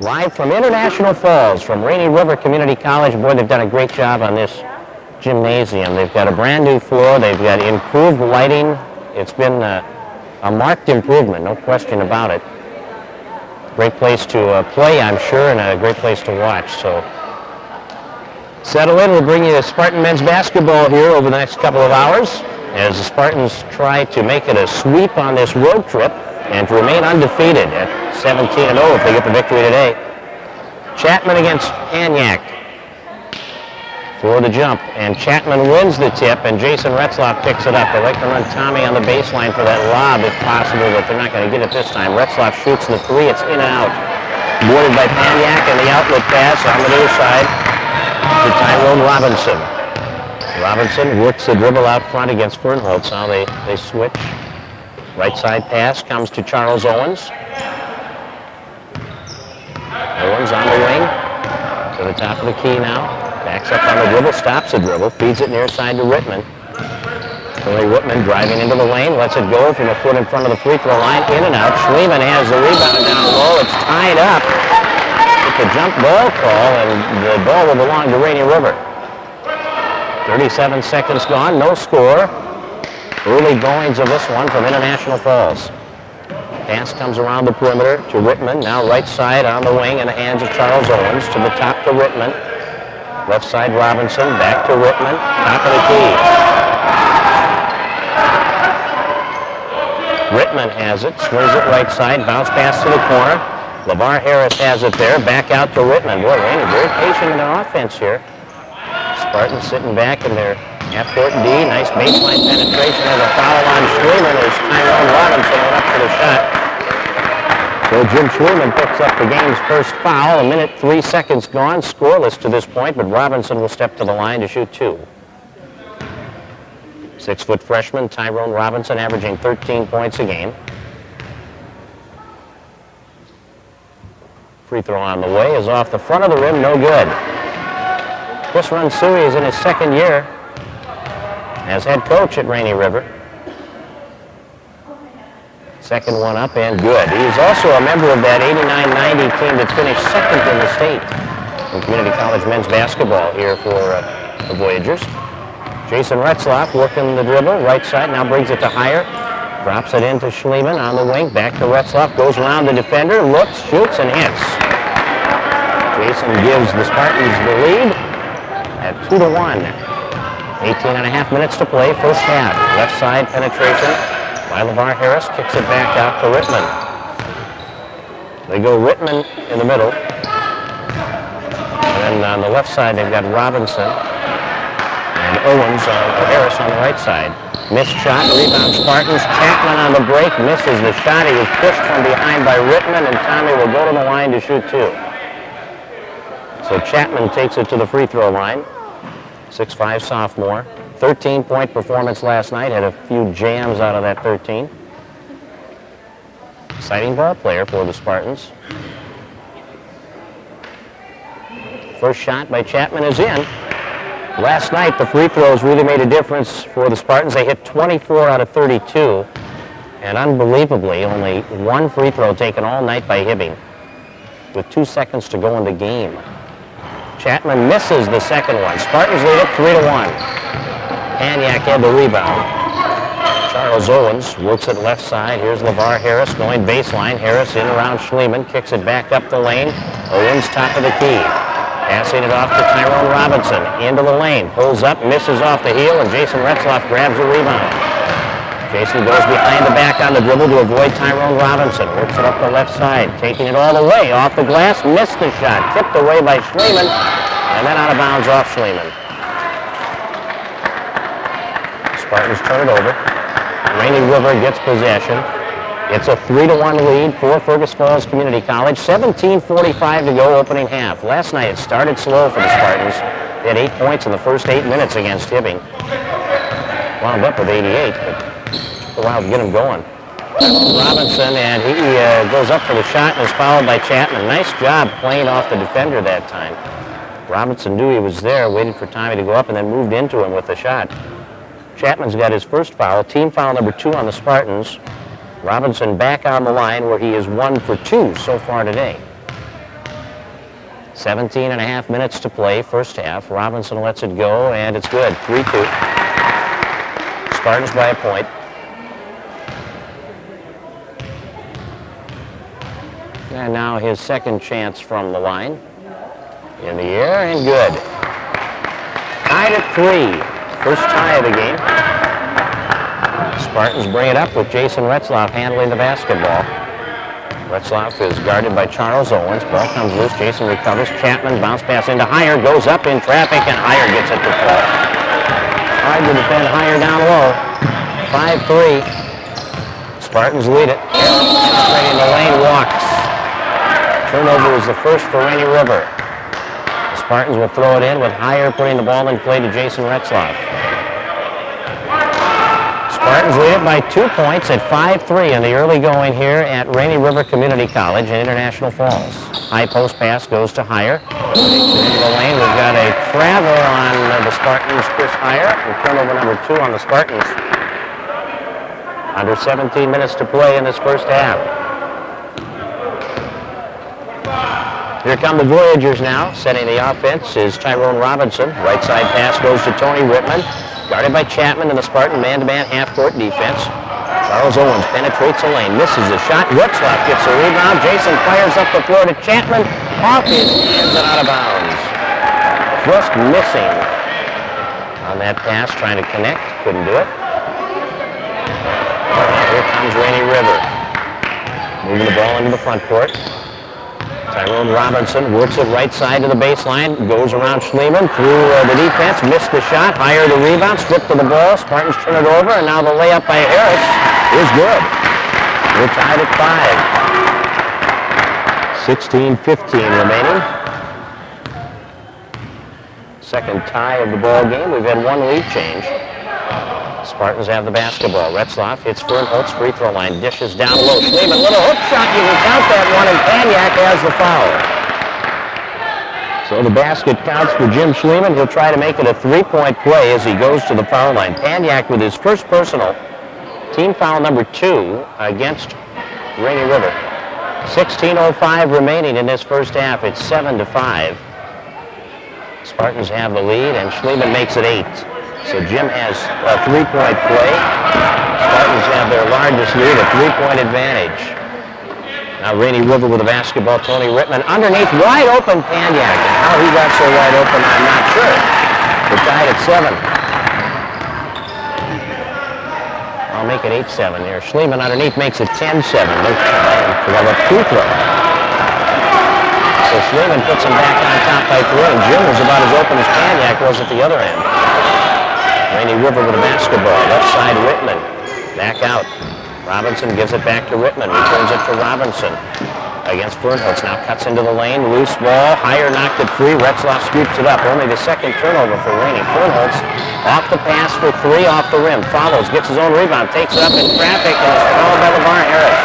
Live from International Falls, from Rainy River Community College. Boy, they've done a great job on this gymnasium. They've got a brand new floor. They've got improved lighting. It's been a marked improvement, no question about it. Great place to play, I'm sure, and a great place to watch. So settle in. We'll bring you Spartan men's basketball here over the next couple of hours as the Spartans try to make it a sweep on this road trip and to remain undefeated at 17-0 if they get the victory today. Chapman against Anyak for the jump, and Chapman wins the tip, and Jason Retzlaff picks it up. They like to run Tommy on the baseline for that lob if possible, but they're not going to get it this time. Retzlaff shoots the three. It's in and out. Boarded by Anyak, and the outlet pass on the near side to Tyrone Robinson. Robinson works the dribble out front against Fernholtz. Now they switch. Right side pass comes to Charles Owens. Owens on the wing to the top of the key now. Backs up on the dribble, stops the dribble, feeds it near side to Rittman. Billy Rittman driving into the lane, lets it go from a foot in front of the free throw line, in and out. Schliemann has the rebound down low. It's tied up. It's a jump ball call, and the ball will belong to Rainy River. 37 seconds gone, no score. Early goings of this one from International Falls. Pass comes around the perimeter to Rittman, now right side on the wing in the hands of Charles Owens, to the top to Rittman. Left side Robinson, back to Rittman, top of the key. Rittman has it, swings it right side, bounce pass to the corner. LeVar Harris has it there, back out to Rittman. Boy, Rainy very patient in their offense here. Spartans sitting back in their half-court D. Nice baseline penetration. There's a foul on Schliemann as Tyrone Robinson went up for the shot. So Jim Schliemann picks up the game's first foul. 1 minute, 3 seconds gone. Scoreless to this point, but Robinson will step to the line to shoot two. 6-foot freshman Tyrone Robinson averaging 13 points a game. Free throw on the way is off the front of the rim, no good. Chris Runsui is in his second year as head coach at Rainy River. Second one up and good. He's also a member of that 89-90 team that finished second in the state in community college men's basketball here for the Voyageurs. Jason Retzlaff working the dribble, right side, now brings it to Heyer. Drops it into Schliemann on the wing, back to Retzlaff, goes around the defender, looks, shoots, and hits. Jason gives the Spartans the lead at 2-1. 18.5 minutes to play, first half. Left side penetration by LeVar Harris, kicks it back out to Rittman. They go Rittman in the middle. And then on the left side, they've got Robinson and Owens or Harris on the right side. Missed shot, rebound Spartans. Chapman on the break, misses the shot. He was pushed from behind by Rittman, and Tommy will go to the line to shoot two. So Chapman takes it to the free throw line. 6'5" sophomore. 13-point performance last night. Had a few jams out of that 13. Exciting ball player for the Spartans. First shot by Chapman is in. Last night, the free throws really made a difference for the Spartans. They hit 24 out of 32. And unbelievably, only one free throw taken all night by Hibbing with 2 seconds to go in the game. Chapman misses the second one. Spartans lead it 3-1. Anyak had the rebound. Charles Owens works it left side. Here's LeVar Harris going baseline. Harris in around Schliemann, kicks it back up the lane. Owens top of the key. Passing it off to Tyrone Robinson. Into the lane. Pulls up, misses off the heel, and Jason Retzlaff grabs the rebound. Jason goes behind the back on the dribble to avoid Tyrone Robinson. Works it up the left side. Taking it all the way. Off the glass. Missed the shot. Tipped away by Schliemann. And then out of bounds off Schliemann. Spartans turn it over. Rainy River gets possession. It's a 3-1 lead for Fergus Falls Community College. 17:45 to go opening half. Last night it started slow for the Spartans. They had 8 points in the first 8 minutes against Hibbing. Wound up with 88, but took a while to get him going. Robinson, and he goes up for the shot and is fouled by Chapman. Nice job playing off the defender that time. Robinson knew he was there, waited for Tommy to go up, and then moved into him with the shot. Chapman's got his first foul, team foul number 2 on the Spartans. Robinson back on the line where he is 1 for 2 so far today. 17 and a half minutes to play, first half. Robinson lets it go, and it's good. 3-2. Spartans by a point. And now his second chance from the line. In the air, and good. Tied at 3. First tie of the game. Spartans bring it up with Jason Retzlaff handling the basketball. Retzlaff is guarded by Charles Owens. Ball comes loose. Jason recovers. Chapman bounce pass into Heyer. Goes up in traffic, and Heyer gets it to fall. Hard to defend Heyer down low. 5-3. Spartans lead it. In the lane walks. Turnover is the first for Rainy River. The Spartans will throw it in with Heyer putting the ball in play to Jason Retzlaff. Spartans lead it by 2 points at 5-3 in the early going here at Rainy River Community College in International Falls. High post pass goes to Heyer. Into the lane, we've got a travel on the Spartans, Chris Heyer, and turnover number 2 on the Spartans. Under 17 minutes to play in this first half. Here come the Voyageurs now. Setting the offense is Tyrone Robinson. Right side pass goes to Tony Whitman. Guarded by Chapman in the Spartan man-to-man half-court defense. Charles Owens penetrates the lane, misses the shot. Retzlaff gets a rebound. Jason fires up the floor to Chapman. Off his hands and out of bounds. Just missing on that pass, trying to connect. Couldn't do it. Here comes Rainy River. Moving the ball into the front court. Tyrone Robinson works it right side to the baseline, goes around Schleeman through the defense, missed the shot, Heyer the rebound, stripped to the ball, Spartans turn it over, and now the layup by Harris is good. We're tied at 5. 16-15 remaining. Second tie of the ball game. We've had one lead change. Spartans have the basketball. Retzlaff hits Fernholtz free throw line, dishes down low. Schleeman, little hook shot, you can count that one, and Panyak has the foul. So the basket counts for Jim Schleeman. He'll try to make it a three-point play as he goes to the foul line. Panyak with his first personal, team foul number 2 against Rainy River. 16:05 remaining in this first half. It's 7-5. Spartans have the lead, and Schleeman makes it 8. So Jim has a three-point play. Spartans have their largest lead, a three-point advantage. Now Rainy River with the basketball. Tony Whitman underneath, wide open Panyak. And how he got so wide open, I'm not sure. We're tied at 7. I'll make it 8-7 here. Schleeman underneath makes it 10-7. To have a free throw. So Schleeman puts him back on top by 3, and Jim was about as open as Panyak was at the other end. Rainy River with a basketball. Left side, Whitman. Back out. Robinson gives it back to Whitman. Returns it to Robinson. Against Fernholtz. Now cuts into the lane. Loose ball. Heyer knocked it free. Retzlaff scoops it up. Only the second turnover for Rainy. Fernholtz off the pass for 3 off the rim. Follows. Gets his own rebound. Takes it up in traffic and is fouled by LeVar Harris.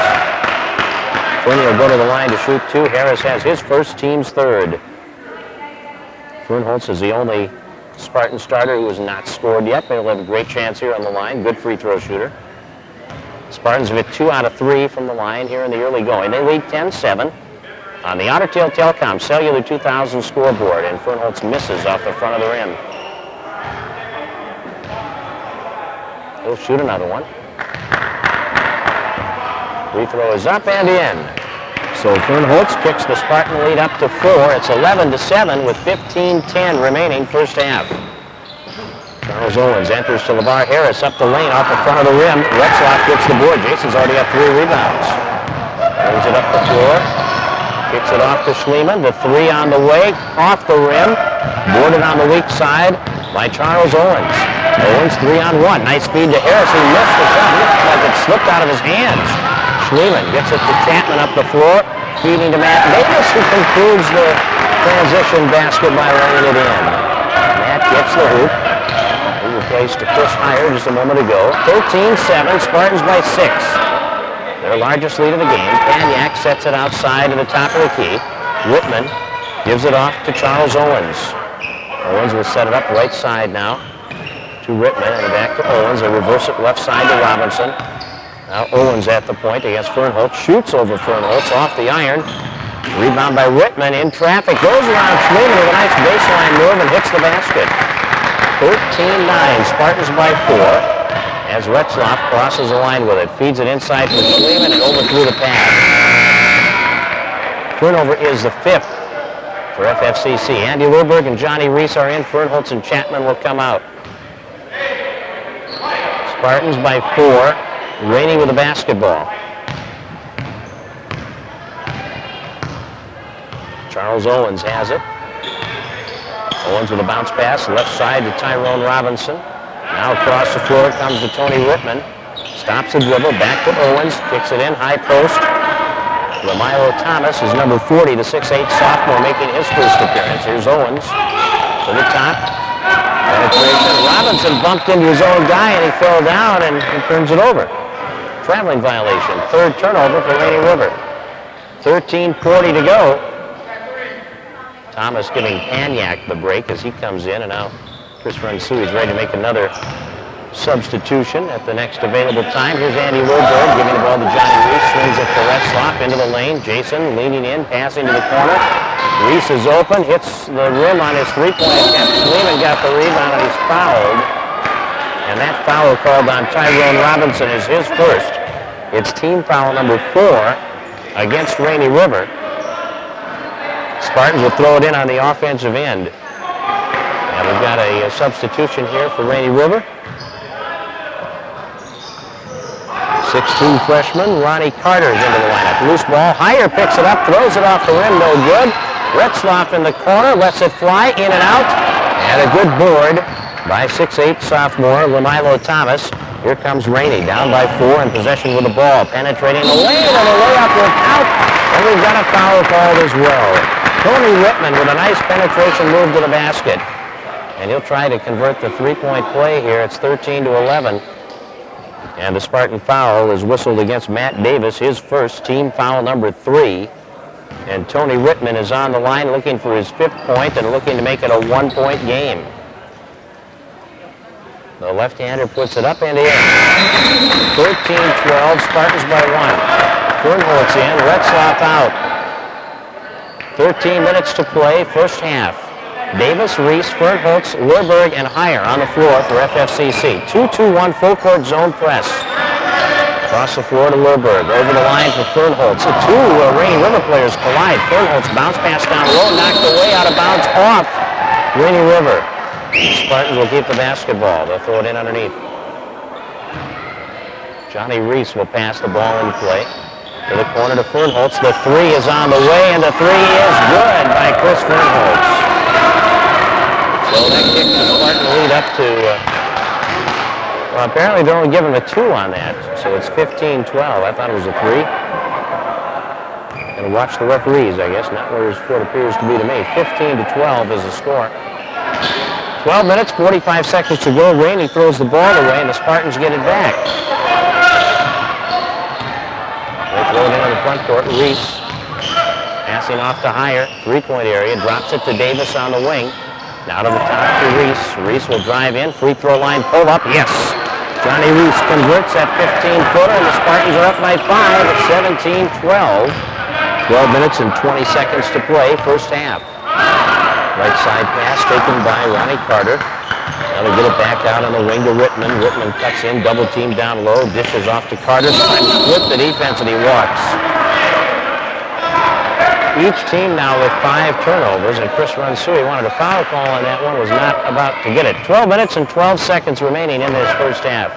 Fernie will go to the line to shoot 2. Harris has his first, team's third. Fernholtz is the only Spartan starter who has not scored yet. They'll have a great chance here on the line. Good free throw shooter. Spartans have hit 2 out of 3 from the line here in the early going. They lead 10-7 on the Otter Tail Telecom Cellular 2000 scoreboard, and Fernholtz misses off the front of the rim. He'll shoot another one. Free throw is up and in. So Fernholtz kicks the Spartan lead up to 4. It's 11-7 with 15:10 remaining first half. Charles Owens enters to LeVar Harris up the lane off the front of the rim. Retzlaff gets the board. Jason's already got 3 rebounds. Brings it up the floor. Kicks it off to Schleeman. The 3 on the way. Off the rim. Boarded on the weak side by Charles Owens. Owens 3-on-1. Nice feed to Harris. He missed the shot. Looked like it slipped out of his hands. Schleeman gets it to Chapman up the floor. Feeding to Matt Davis, who concludes the transition basket by laying it in. Matt gets the hoop. He replaced to Chris Heyer just a moment ago. 13-7, Spartans by 6. Their largest lead of the game. Panyak sets it outside to the top of the key. Whitman gives it off to Charles Owens. Owens will set it up right side now to Whitman, and back to Owens. They reverse it left side to Robinson. Now Owens at the point against Fernholtz. Shoots over Fernholtz off the iron. Rebound by Whitman in traffic. Goes around Schleeman with a nice baseline move and hits the basket. 13-9. Spartans by 4. As Retzlaff crosses the line with it. Feeds it inside for Schleeman and overthrew the pass. Turnover is the 5th for FFCC. Andy Luberg and Johnny Reese are in. Fernholtz and Chapman will come out. Spartans by 4. Rainey with the basketball. Charles Owens has it. Owens with a bounce pass, left side to Tyrone Robinson. Now across the floor comes to Tony Whitman. Stops the dribble, back to Owens, kicks it in, high post. Ramilo Thomas is number 40, the 6'8 sophomore, making his first appearance. Here's Owens to the top. Penetration. Robinson bumped into his own guy and he fell down and he turns it over. Traveling violation. Third turnover for Rainy River. 13:40 to go. Thomas giving Paniak the break as he comes in, and now Chris Rensui is ready to make another substitution at the next available time. Here's Andy Wilberg giving the ball to Johnny Reese, swings it to Retzlaff into the lane. Jason leaning in, passing to the corner. Reese is open, hits the rim on his three-point attempt. Sleeman got the rebound and he's fouled. And that foul called on Tyrone Robinson is his first. It's team foul number 4 against Rainy River. Spartans will throw it in on the offensive end. And we've got a substitution here for Rainy River. 6'2 freshman, Ronnie Carter's into the lineup. Loose ball, Heyer picks it up, throws it off the rim, no good. Retzlaff in the corner, lets it fly, in and out. And a good board by 6'8 sophomore, Lamilo Thomas. Here comes Rainey, down by 4 in possession with the ball. Penetrating the lane, and the layup will count. And we've got a foul called as well. Tony Whitman with a nice penetration move to the basket. And he'll try to convert the three-point play here. It's 13-11. And the Spartan foul is whistled against Matt Davis, his first, team foul number 3. And Tony Whitman is on the line looking for his 5th point and looking to make it a 1-point game. The left-hander puts it up and in. 13-12, Spartans by 1. Fernholtz in, Retzlaff out. 13 minutes to play, first half. Davis, Reese, Fernholtz, Luberg, and Heyer on the floor for FFCC. 2-2-1 full court zone press. Across the floor to Luberg. Over the line for Fernholtz. The two Rainy River players collide. Fernholtz bounce pass down low, knocked away out of bounds off Rainy River. Spartans will keep the basketball. They'll throw it in underneath. Johnny Reese will pass the ball in play. To the corner to Fernholtz. The 3 is on the way, and the 3 is good by Chris Fernholtz. So that kicks the Spartan lead up to, well, apparently they're only giving a 2 on that. So it's 15-12. I thought it was a 3. Gonna watch the referees, I guess, not what it appears to be to me. 15-12 is the score. 12 minutes, 45 seconds to go. Rainey throws the ball away, and the Spartans get it back. They throw it into the front court. Reese passing off to Heyer. Three-point area. Drops it to Davis on the wing. Now to the top to Reese. Reese will drive in. Free throw line pull up. Yes. Johnny Reese converts that 15-footer, and the Spartans are up by 5 at 17-12. 12 minutes and 20 seconds to play, first half. Right side pass taken by Ronnie Carter. Now they get it back out on the wing to Whitman. Whitman cuts in, double team down low, dishes off to Carter. Trying to split the defense, and he walks. Each team now with 5 turnovers, and Chris Rensui wanted a foul call on that one, was not about to get it. 12 minutes and 12 seconds remaining in this first half.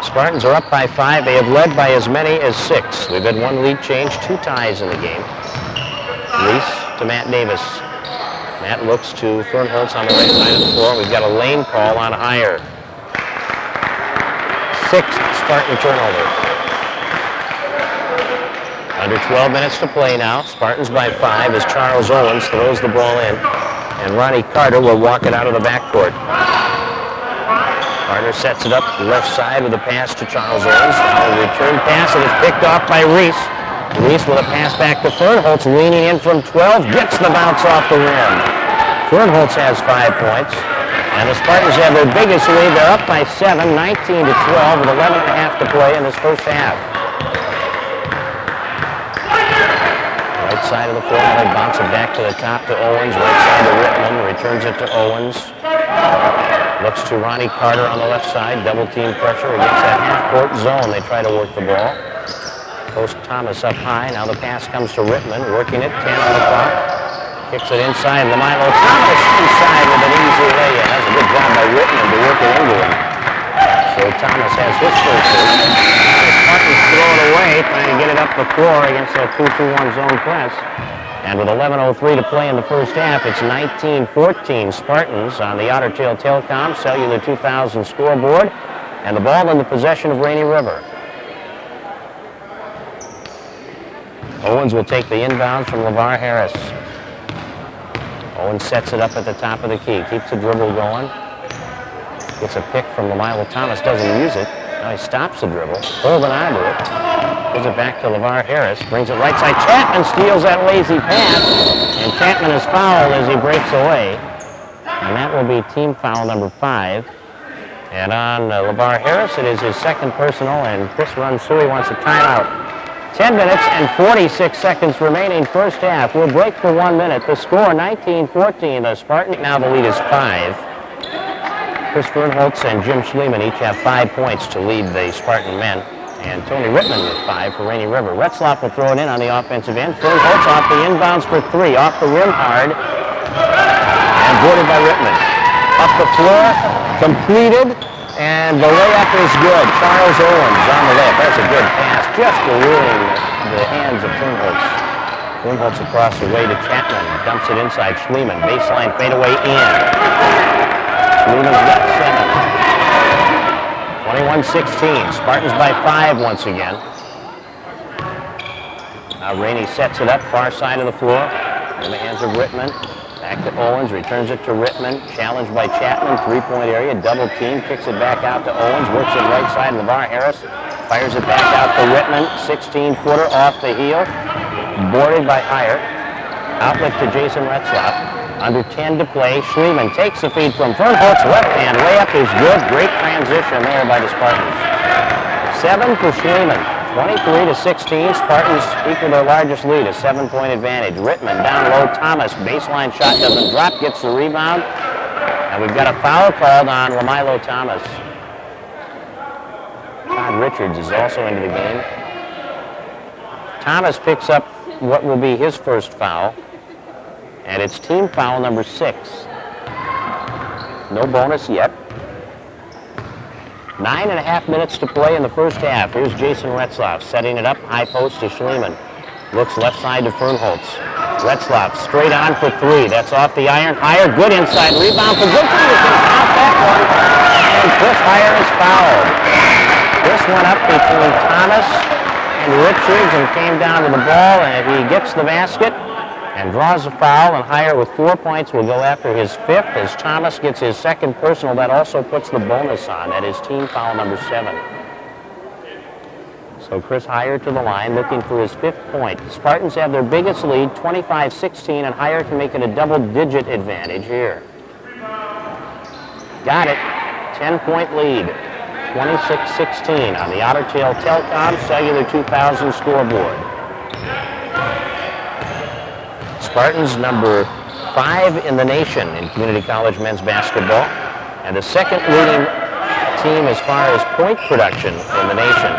Spartans are up by 5. They have led by as many as 6. We've had 1 lead change, 2 ties in the game. Reese to Matt Davis. Matt looks to Fernholtz on the right side of the floor. We've got a lane call on Heyer. 6th Spartan turnover. Under 12 minutes to play now. Spartans by 5 as Charles Owens throws the ball in. And Ronnie Carter will walk it out of the backcourt. Carter sets it up left side with a pass to Charles Owens. Now a return pass, and it's picked off by Reese. Reese with a pass back to Fernholtz, leaning in from 12, gets the bounce off the rim. Fernholtz has 5 points, and the Spartans have their biggest lead. They're up by 7, 19-12, with 11.5 to play in this first half. Right right side of the floor. They bounce it back to the top to Owens. Right side to Rittman. Returns it to Owens. Looks to Ronnie Carter on the left side. Double team pressure against that half-court zone. They try to work the ball. Post Thomas up high. Now the pass comes to Rittman. Working it. 10 on the clock. Kicks it inside. Milo Thomas inside with an easy lay-in. That's a good job by Rittman to work it into him. So Thomas has his first hit. The Spartans throw it away, trying to get it up the floor against that 2-2-1 zone press. And with 11:03 to play in the first half, it's 19-14 Spartans on the Otter Tail Telecom Cellular 2000 scoreboard, and the ball in the possession of Rainy River. Owens will take the inbounds from LeVar Harris. Owens sets it up at the top of the key, keeps the dribble going. Gets a pick from Milo Thomas, doesn't use it. Now he stops the dribble, holding on to it. Gives it back to LeVar Harris, brings it right side. Chapman steals that lazy pass, and Chapman is fouled as he breaks away. And that will be team foul number 5. And on LeVar Harris, it is his second personal, and Chris Runsui wants a timeout. 10 minutes and 46 seconds remaining first half. We'll break for 1 minute. The score, 19-14. The Spartans, now the lead is 5. Chris Fernholtz and Jim Schliemann each have 5 points to lead the Spartan men. And Tony Rittman with 5 for Rainy River. Retzlaff will throw it in on the offensive end. Fernholtz off the inbounds for 3. Off the rim hard. And boarded by Rittman. Up the floor, completed, and the layup is good. Charles Owens on the left. That's a good pass, just eluding the hands of Fernholtz. Fernholtz across the way to Chapman. Dumps it inside Schliemann. Baseline fadeaway in. Schlieman's got 7. 21-16. Spartans by 5 once again. Now Rainey sets it up, far side of the floor. In the hands of Rittman. Back to Owens, returns it to Rittman. Challenged by Chapman, 3-point area, double team, kicks it back out to Owens, works it right side to LeVar Harris, fires it back out to Rittman, 16-footer off the heel, boarded by Heyer. Outlet to Jason Retzlaff. Under 10 to play, Schliemann takes the feed from Fernholtz, left hand layup is good. Great transition there by the Spartans. 7 for Schliemann. 23-16, Spartans equal their largest lead, a 7-point advantage. Rittman down low, Thomas, baseline shot doesn't drop, gets the rebound. And we've got a foul called on Milo Thomas. Todd Richards is also into the game. Thomas picks up what will be his first foul, and it's team foul number 6. No bonus yet. 9.5 minutes to play in the first half. Here's Jason Retzlaff setting it up, high post to Schliemann. Looks left side to Fernholtz. Retzlaff straight on for 3. That's off the iron. Heyer, good inside rebound for Goodson. You can count that one. And Chris Heyer is fouled. This one up between Thomas and Richards and came down to the ball, and he gets the basket and draws a foul, and Heyer with 4 points will go after his 5th as Thomas gets his second personal. That also puts the bonus on. That is team foul number 7. So Chris Heyer to the line looking for his 5th point. The Spartans have their biggest lead, 25-16, and Heyer can make it a double-digit advantage here. Got it. 10-point lead. 26-16 on the Otter Tail Telecom Cellular 2000 scoreboard. Spartans number 5 in the nation in community college men's basketball, and the second leading team as far as point production in the nation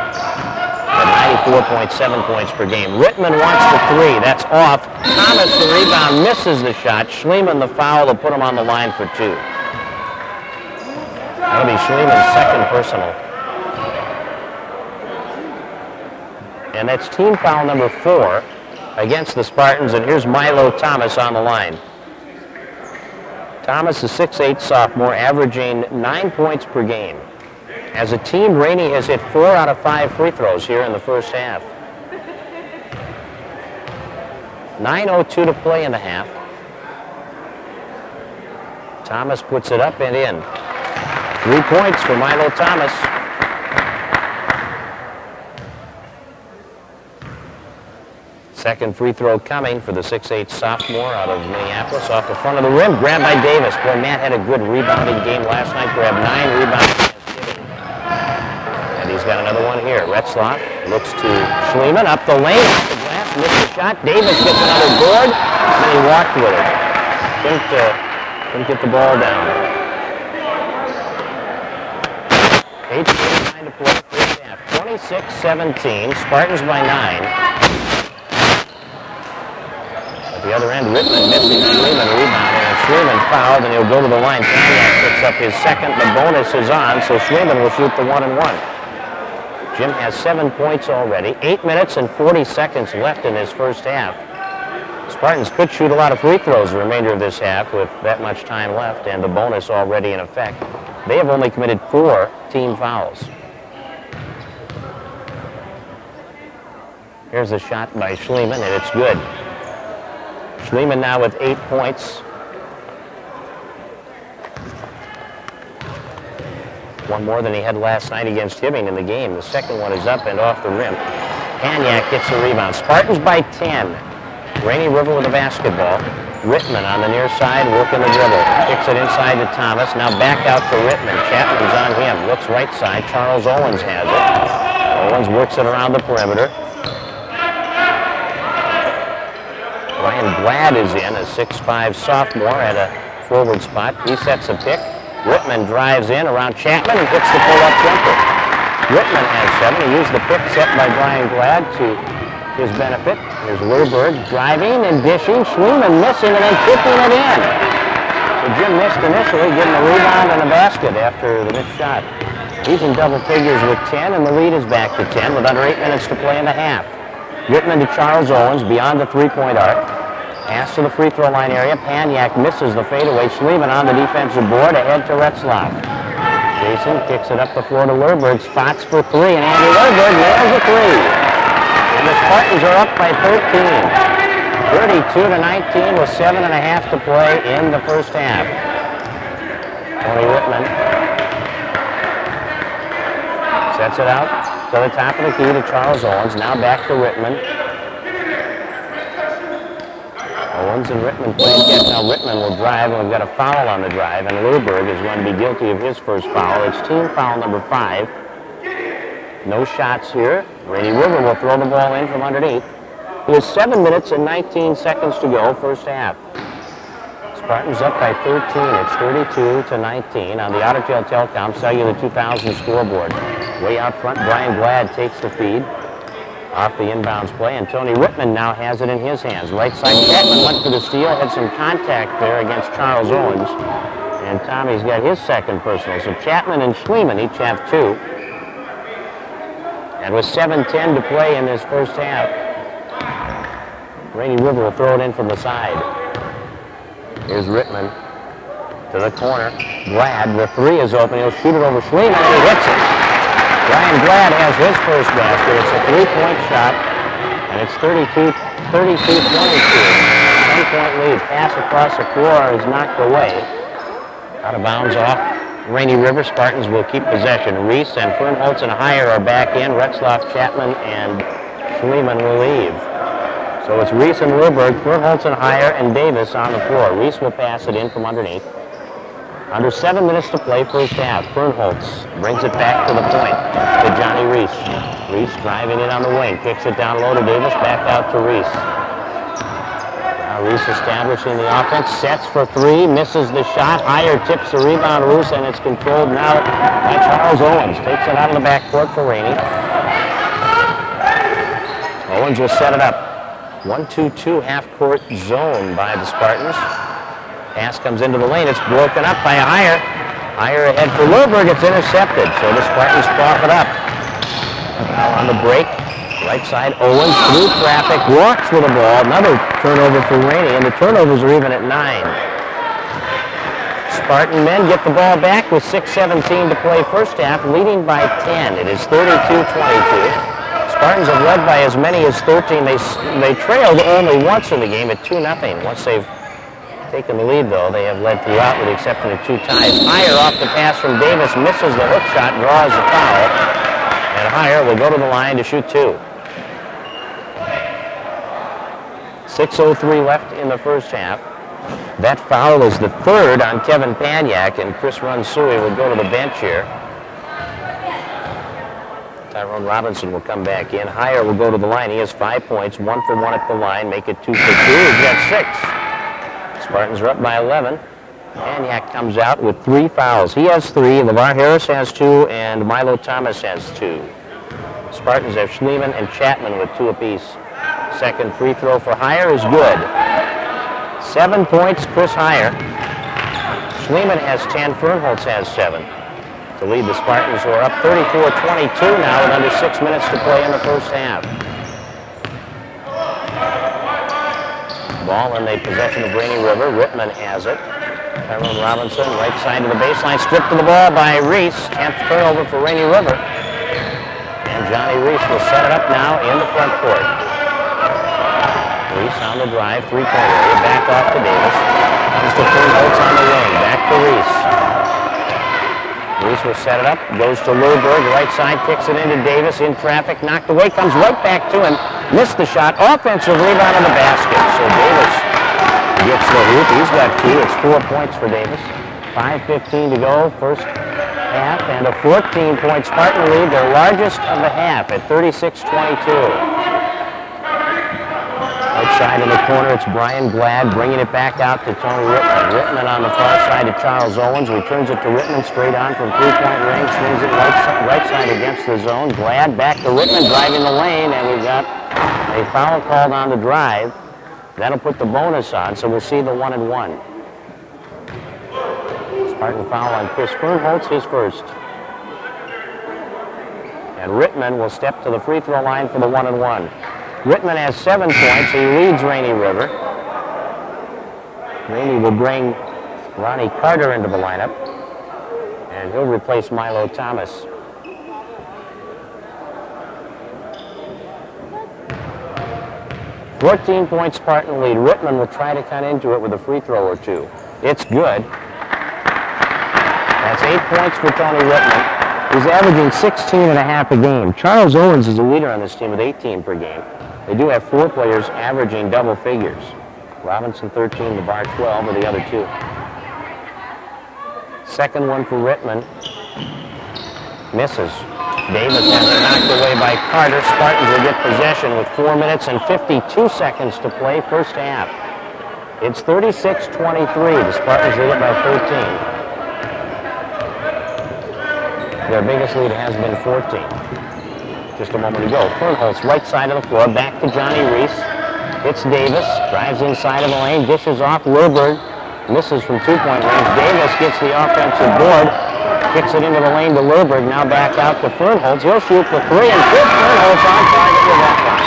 at 94.7 points per game. Rittman wants the 3. That's off. Thomas, the rebound, misses the shot. Schliemann, the foul, will put him on the line for 2. That'll be Schliemann's second personal. And that's team foul number 4 against the Spartans, and here's Milo Thomas on the line. Thomas, a 6'8" sophomore, averaging 9 points per game. As a team, Rainey has hit 4 out of 5 free throws here in the first half. 9:02 to play in the half. Thomas puts it up and in. 3 points for Milo Thomas. Second free throw coming for the 6'8" sophomore out of Minneapolis. Off the front of the rim, grabbed by Davis. Boy, Matt had a good rebounding game last night. Grabbed 9 rebounds. And he's got another one here. Retzlaff looks to Schliemann. Up the lane, off the glass, walks, missed the shot. Davis gets another board, and then he walked with it. Couldn't get the ball down. 8:49 to play, first half. 26-17, Spartans by 9. At the other end, Rittman missing Schliemann rebound, and Schliemann fouled, and he'll go to the line. Paniak picks up his second. The bonus is on, so Schliemann will shoot the 1-and-1. Jim has 7 points already. 8 minutes and 40 seconds left in his first half. Spartans could shoot a lot of free throws the remainder of this half with that much time left and the bonus already in effect. They have only committed 4 team fouls. Here's a shot by Schliemann, and it's good. Schliemann now with 8 points. One more than he had last night against Hibbing in the game. The second one is up and off the rim. Paniak gets a rebound. Spartans by 10. Rainy River with a basketball. Rittman on the near side, working the dribble. Kicks it inside to Thomas. Now back out to Rittman. Chapman's on him. Looks right side. Charles Owens has it. Owens works it around the perimeter. Ryan Glad is in, a 6'5" sophomore at a forward spot. He sets a pick. Rittman drives in around Chapman and hits the pull-up jumper. Rittman has 7. He used the pick set by Brian Glad to his benefit. Here's Lerberg driving and dishing. Schliemann missing and then tipping it in. So Jim missed initially, getting a rebound and a basket after the missed shot. He's in double figures with 10, and the lead is back to 10 with under 8 minutes to play in the half. Rittman to Charles Owens beyond the three-point arc. Pass to the free throw line area. Paniak misses the fadeaway. Schliemann on the defensive board ahead to Retzlaff. Jason kicks it up the floor to Lerberg. Spots for 3, and Andy Lerberg nails a 3. And the Spartans are up by 13. 32-19 with 7.5 to play in the first half. Tony Rittman sets it out to the top of the key to Charles Owens. Now back to Rittman. Owens and Rittman playing catch. Now Rittman will drive, and we've got a foul on the drive, and Lerberg is going to be guilty of his first foul. It's team foul number 5. No shots here. Rainy River will throw the ball in from underneath. It is 7 minutes and 19 seconds to go, first half. Spartans up by 13. It's 32-19 on the Otter Tail Telecom Cellular 2000 scoreboard. Way out front, Brian Glad takes the feed off the inbounds play, and Tony Rittman now has it in his hands. Right side, Chapman went for the steal, had some contact there against Charles Owens, and Tommy's got his second personal. So Chapman and Schliemann each have 2. And with 7:10 to play in this first half, Rainy River will throw it in from the side. Here's Rittman to the corner. Glad, the 3 is open. He'll shoot it over Schliemann, and he hits it. Ryan Glad has his first basket. It's a 3-point shot, and it's 32-22. 10-point lead. Pass across the floor is knocked away. Out of bounds off Rainy River. Spartans will keep possession. Reese and Fernholtz and Heyer are back in. Retzlaff, Chapman, and Schliemann will leave. So it's Reese and Lerberg, Fernholtz and Heyer, and Davis on the floor. Reese will pass it in from underneath. Under 7 minutes to play, first half. Fernholtz brings it back to the point to Johnny Reese. Reese driving in on the wing, kicks it down low to Davis, back out to Reese. Now Reese establishing the offense, sets for 3, misses the shot. Heyer tips the rebound loose, and it's controlled now by Charles Owens. Takes it out of the backcourt for Rainey. Owens will set it up. 1-2-2 half-court zone by the Spartans. Pass comes into the lane. It's broken up by Heyer. Heyer ahead for Lerberg. It's intercepted. So the Spartans cough it up. Now on the break, right side, Owens through traffic, walks with the ball. Another turnover for Rainey, and the turnovers are even at 9. Spartan men get the ball back with 6:17 to play first half, leading by 10. It is 32-22. Spartans have led by as many as 13. They trailed only once in the game at 2-0. Once they've taken the lead, though, they have led throughout with the exception of 2 ties. Heyer off the pass from Davis, misses the hook shot, draws the foul, and Heyer will go to the line to shoot 2. 6:03 left in the first half. That foul is the 3rd on Kevin Paniak, and Chris Runsui will go to the bench here. Tyrone Robinson will come back in. Heyer will go to the line. He has 5 points, 1 for 1 at the line, make it 2 for 2. He's got 6. Spartans are up by 11. Maniac comes out with 3 fouls. He has 3, LeVar Harris has 2, and Milo Thomas has 2. Spartans have Schliemann and Chapman with 2 apiece. Second free throw for Heyer is good. 7 points, Chris Heyer. Schliemann has 10, Fernholz has 7. To lead the Spartans, who are up 34-22 now with under 6 minutes to play in the first half. Ball in the possession of Rainy River. Rittman has it. Tyrone Robinson, right side of the baseline, stripped to the ball by Reese. 10th turnover for Rainy River. And Johnny Reese will set it up now in the front court. Reese on the drive, three-point area, back off to Davis. Comes to Fernholz on the wing, back to Reese. Reese will set it up, goes to Lurberg, right side, kicks it into Davis, in traffic, knocked away, comes right back to him, missed the shot, offensive rebound in the basket. So Davis gets the hoop, he's got 2, it's 4 points for Davis. 5:15 to go, first half, and a 14-point Spartan lead, their largest of the half at 36-22. Outside in the corner, it's Brian Glad bringing it back out to Tony Rittman. Rittman on the far side to Charles Owens. Returns it to Rittman straight on from three-point range. Swings it right side against the zone. Glad back to Rittman driving the lane, and we've got a foul called on the drive. That'll put the bonus on, so we'll see the 1-and-1. Spartan foul on Chris Fernholz, his first. And Rittman will step to the free throw line for the 1-and-1. Rittman has 7 points. He leads Rainy River. Rainy will bring Ronnie Carter into the lineup, and he'll replace Milo Thomas. "14-point Spartan lead. Rittman will try to cut into it with a free throw or 2. It's good. That's 8 points for Tony Rittman. He's averaging 16.5 a game. Charles Owens is the leader on this team with 18 per game. They do have 4 players averaging double figures. Robinson 13, LeVar 12 are the other 2. Second one for Rittman. Misses. Davis has it knocked away by Carter. Spartans will get possession with 4 minutes and 52 seconds to play first half. It's 36-23. The Spartans lead it by 13. Their biggest lead has been 14. Just a moment ago. Fernholz, right side of the floor, back to Johnny Reese. Hits Davis, drives inside of the lane, dishes off Lurberg, misses from 2-point range. Davis gets the offensive board, kicks it into the lane to Lurberg, now back out to Fernholz. He'll shoot for 3 and put Fernholz on target with that one.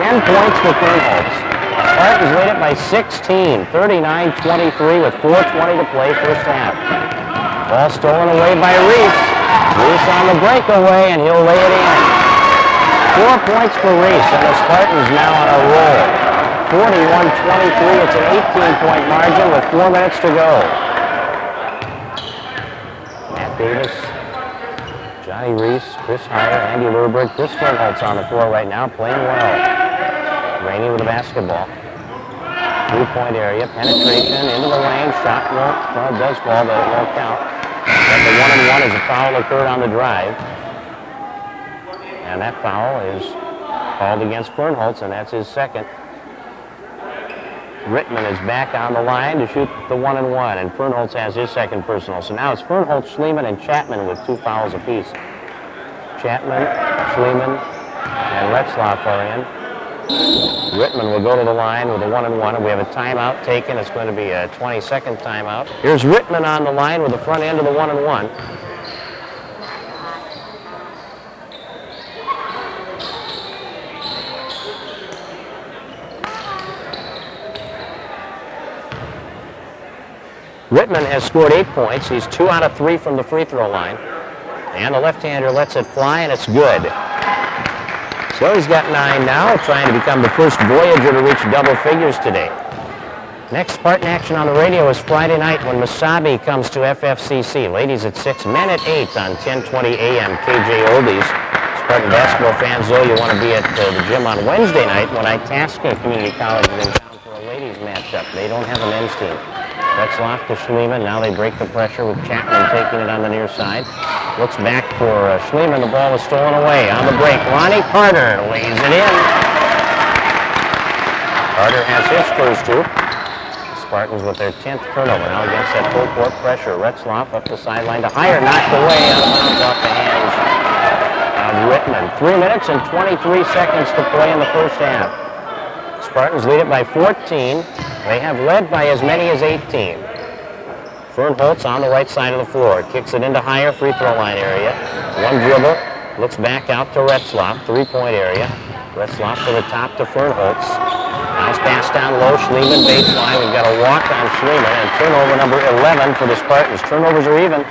10 points for Fernholz. Spartans lead it by 16, 39-23 with 4:20 to play first half. Ball stolen away by Reese. Reese on the breakaway, and he'll lay it in. 4 points for Reese, and the Spartans now on a roll. 41-23, it's an 18-point margin with 4 minutes to go. Matt Davis, Johnny Reese, Chris Heyer, Andy Lurberg, Chris Fernholz on the floor right now, playing well. Rainey with the basketball. 3-point area, penetration into the lane, shot won't, well, it does fall, but it won't count. And the 1-and-1 as a foul occurred on the drive. And that foul is called against Fernholz, and that's his second. Rittman is back on the line to shoot the 1-and-1, and Fernholz has his second personal. So now it's Fernholz, Schliemann, and Chapman with 2 fouls apiece. Chapman, Schliemann, and Retzlaff are in. Rittman will go to the line with a 1-and-1, and we have a timeout taken. It's going to be a 20-second timeout. Here's Rittman on the line with the front end of the 1-and-1. Rittman has scored 8 points. He's 2 out of 3 from the free throw line. And the left-hander lets it fly, and it's good. So he's got 9 now, trying to become the first Voyager to reach double figures today. Next Spartan action on the radio is Friday night when Masabi comes to FFCC. Ladies at 6, men at 8 on 1020 AM KJ Oldies. Spartan basketball fans, though, you want to be at the gym on Wednesday night when Itasca Community College is in town for a ladies matchup. They don't have a men's team. Retzlaff to Schliemann. Now they break the pressure with Chapman taking it on the near side. Looks back for Schliemann. The ball was stolen away. On the break, Ronnie Carter lays it in. Carter has his first two. Spartans with their 10th turnover now against that full court pressure. Retzlaff up the sideline to Hire, knocked away out of bounds off the hands of Rittman. 3 minutes and 23 seconds to play in the first half. Spartans lead it by 14. They have led by as many as 18. Fernholtz on the right side of the floor. Kicks it into Hire, free throw line area. One dribble, looks back out to Retzlaff, three-point area. Retzlaff to the top to Fernholtz. Bounce pass down low, Schliemann baseline. We've got a walk on Schliemann and turnover number 11 for the Spartans. Turnovers are even.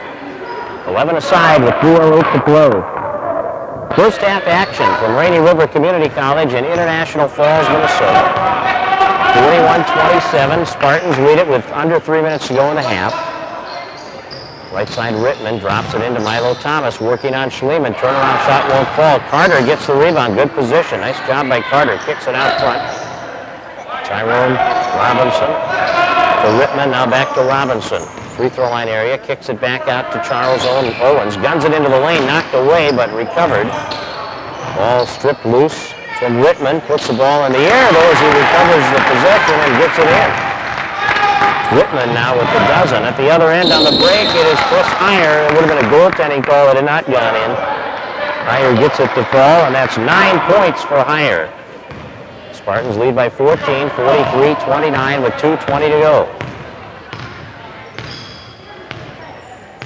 11 aside with 2:08 to play. First half action from Rainy River Community College in International Falls, Minnesota. 41-27. Spartans lead it with under 3 minutes to go in the half. Right side Rittman drops it into Milo Thomas, working on Schliemann. Turnaround shot won't fall. Carter gets the rebound. Good position. Nice job by Carter. Kicks it out front. Tyrone Robinson to Rittman. Now back to Robinson. Free throw line area. Kicks it back out to Charles Owens. Guns it into the lane. Knocked away, but recovered. Ball stripped loose from Rittman. Puts the ball in the air, though, as he recovers the possession and gets it in. Rittman now with the dozen. At the other end on the break, it is Chris Hire. It would have been a goaltending call had it not gone in. Hire gets it to fall, and that's 9 points for Hire. Spartans lead by 14, 43-29 with 2:20 to go.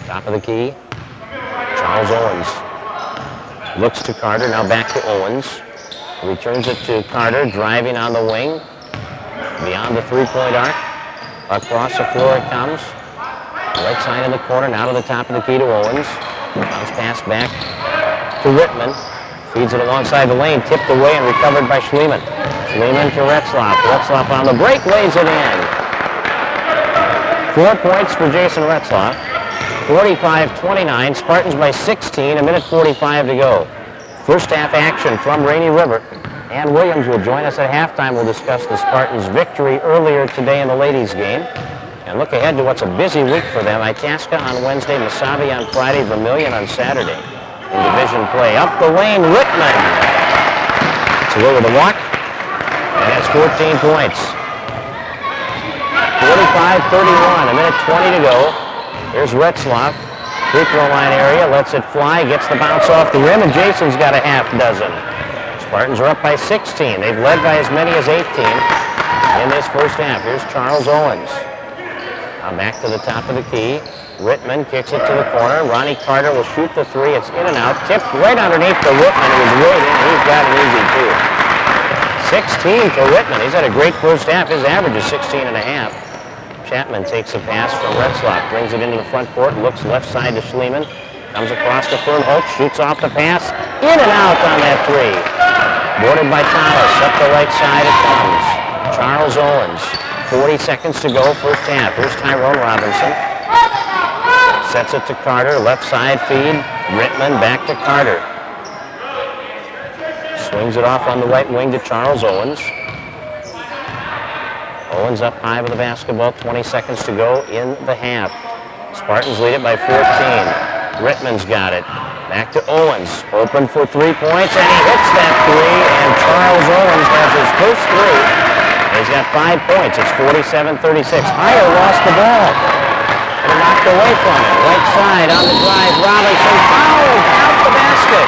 Top of the key, Charles Owens. Looks to Carter, now back to Owens. Returns it to Carter, driving on the wing. Beyond the three-point arc. Across the floor it comes. Right side in the corner, now to the top of the key to Owens. Bounce pass back to Rittman. Feeds it alongside the lane, tipped away and recovered by Schliemann. Schliemann to Retzlaff. Retzlaff on the break, lays it in. 4 points for Jason Retzlaff. 45-29, Spartans by 16, a minute 45 to go. First half action from Rainy River. Ann Williams will join us at halftime. We'll discuss the Spartans' victory earlier today in the ladies' game and look ahead to what's a busy week for them. Itasca on Wednesday, Mesabi on Friday, Vermilion on Saturday. In division play, up the lane, Rittman. It's away with a walk, and that's 14 points. 45-31, a minute 20 to go. Here's Retzlaff, free throw line area, lets it fly, gets the bounce off the rim, and Jason's got a half dozen. Spartans are up by 16. They've led by as many as 18 in this first half. Here's Charles Owens. Now back to the top of the key. Rittman kicks it to the corner. Ronnie Carter will shoot the three. It's in and out. Tipped right underneath to Rittman. It was right in. He's got an easy two. 16 for Rittman. He's had a great first half. His average is 16 and a half. Chapman takes a pass from Retzlaff. Brings it into the front court. Looks left side to Schliemann. Comes across to Fernholtz. Shoots off the pass. In and out on that three. Boarded by Thomas. Up the right side it comes. Charles Owens. 40 seconds to go, first half. Here's Tyrone Robinson. Sets it to Carter. Left side feed. Rittman back to Carter. Swings it off on the right wing to Charles Owens. Owens up high with the basketball. 20 seconds to go in the half. Spartans lead it by 14. Rittman's got it. Back to Owens. Open for 3 points, and he hits that three, and Charles Owens has his first three. He's got 5 points. It's 47-36. Hire lost the ball. And knocked away from him. Right side on the drive. Robinson fouled out the basket.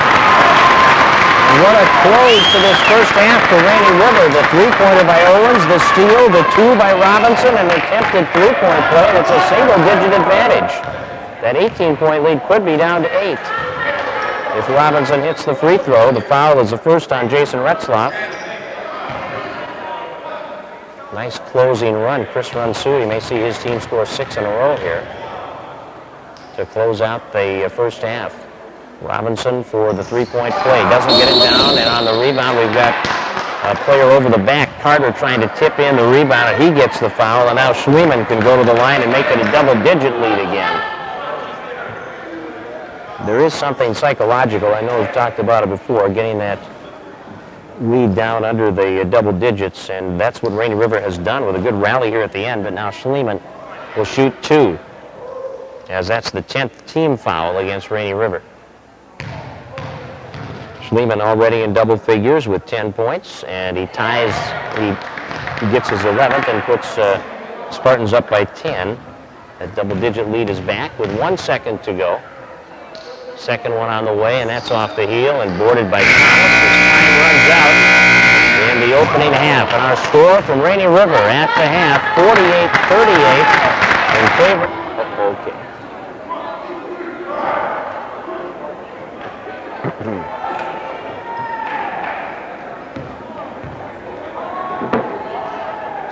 What a close to this first half for Rainy River. The three-pointer by Owens, the steal, the two by Robinson, and an attempted three-point play, and it's a single-digit advantage. That 18-point lead could be down to 8. If Robinson hits the free throw, the foul is the first on Jason Retzlaff. Nice closing run. Chris Runsui may see his team score 6 in a row here to close out the first half. Robinson for the three-point play. Doesn't get it down, and on the rebound we've got a player over the back. Carter trying to tip in the rebound, and he gets the foul, and now Schliemann can go to the line and make it a double-digit lead again. There is something psychological. I know we've talked about it before, getting that lead down under the double digits, and that's what Rainy River has done with a good rally here at the end, but now Schliemann will shoot 2. as that's the 10th team foul against Rainy River. Schliemann already in double figures with 10 points, and he ties, he gets his 11th and puts Spartans up by 10. That double-digit lead is back with 1 second to go. Second one on the way, and that's off the heel and boarded by Thomas as time runs out in the opening half. And our score from Rainy River at the half, 48-38 in favor. Okay.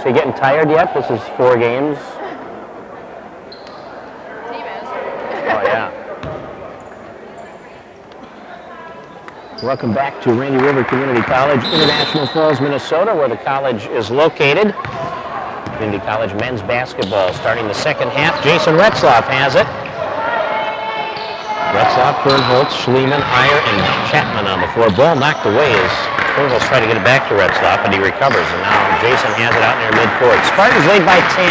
So you getting tired yet? This is 4 games. Oh, yeah. Welcome back to Rainy River Community College, International Falls, Minnesota, where the college is located. Community College men's basketball starting the second half. Jason Retzlaff has it. Retzlaff, Fernholtz, Schliemann, Iyer, and Chapman on the floor. Ball knocked away as Fernholtz tried to get it back to Retzlaff, but he recovers. And now Jason has it out near midcourt. Spartans lead by 10.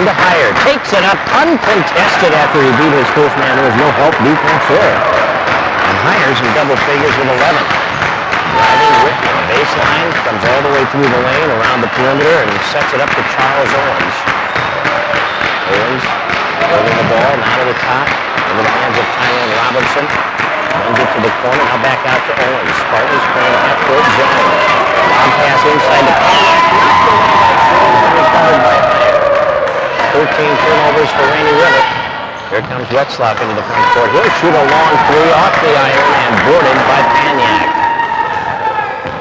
Into Iyer. Takes it up uncontested after he beat his first man. There was no help defense there. And Hires in double figures with 11. Driving Whitman, baseline, comes all the way through the lane, around the perimeter, and sets it up to Charles Owens. Owens holding the ball, now to the top, into the hands of Tyrone Robinson. Runs it to the corner, now back out to Owens. Spartans playing half-court zone. Long pass inside the pass. Recovered by Hire. 13 turnovers for Rainy River. Here comes Retzlaff into the front court. He'll shoot a long 3 off the iron and boarded by Panyak.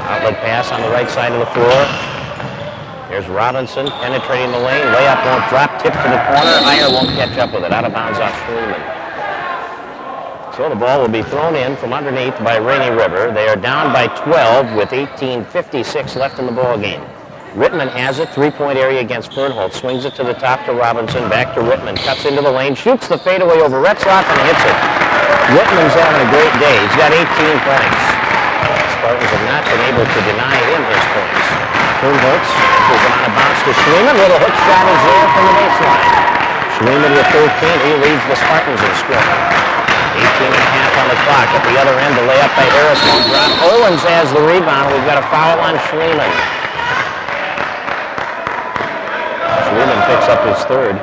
Outlet pass on the right side of the floor. Here's Robinson penetrating the lane. Layup won't drop. Tip to the corner. Iyer won't catch up with it. Out of bounds off Schliemann. So the ball will be thrown in from underneath by Rainy River. They are down by 12 with 18:56 left in the ball game. Rittman has it, 3-point area against Fernholtz. Swings it to the top to Robinson, back to Rittman. Cuts into the lane, shoots the fadeaway over Retzlaff and hits it. Rittman's having a great day. He's got 18 points. Spartans have not been able to deny him his points. Fernholtz is on a bounce to Schliemann. Little hook shot is there from the baseline. Schliemann with 13. He leads the Spartans in scoring. 18 and a half on the clock. At the other end, the layup by Harris won't drop. Owens has the rebound. We've got a foul on Schliemann. Schliemann picks up his third.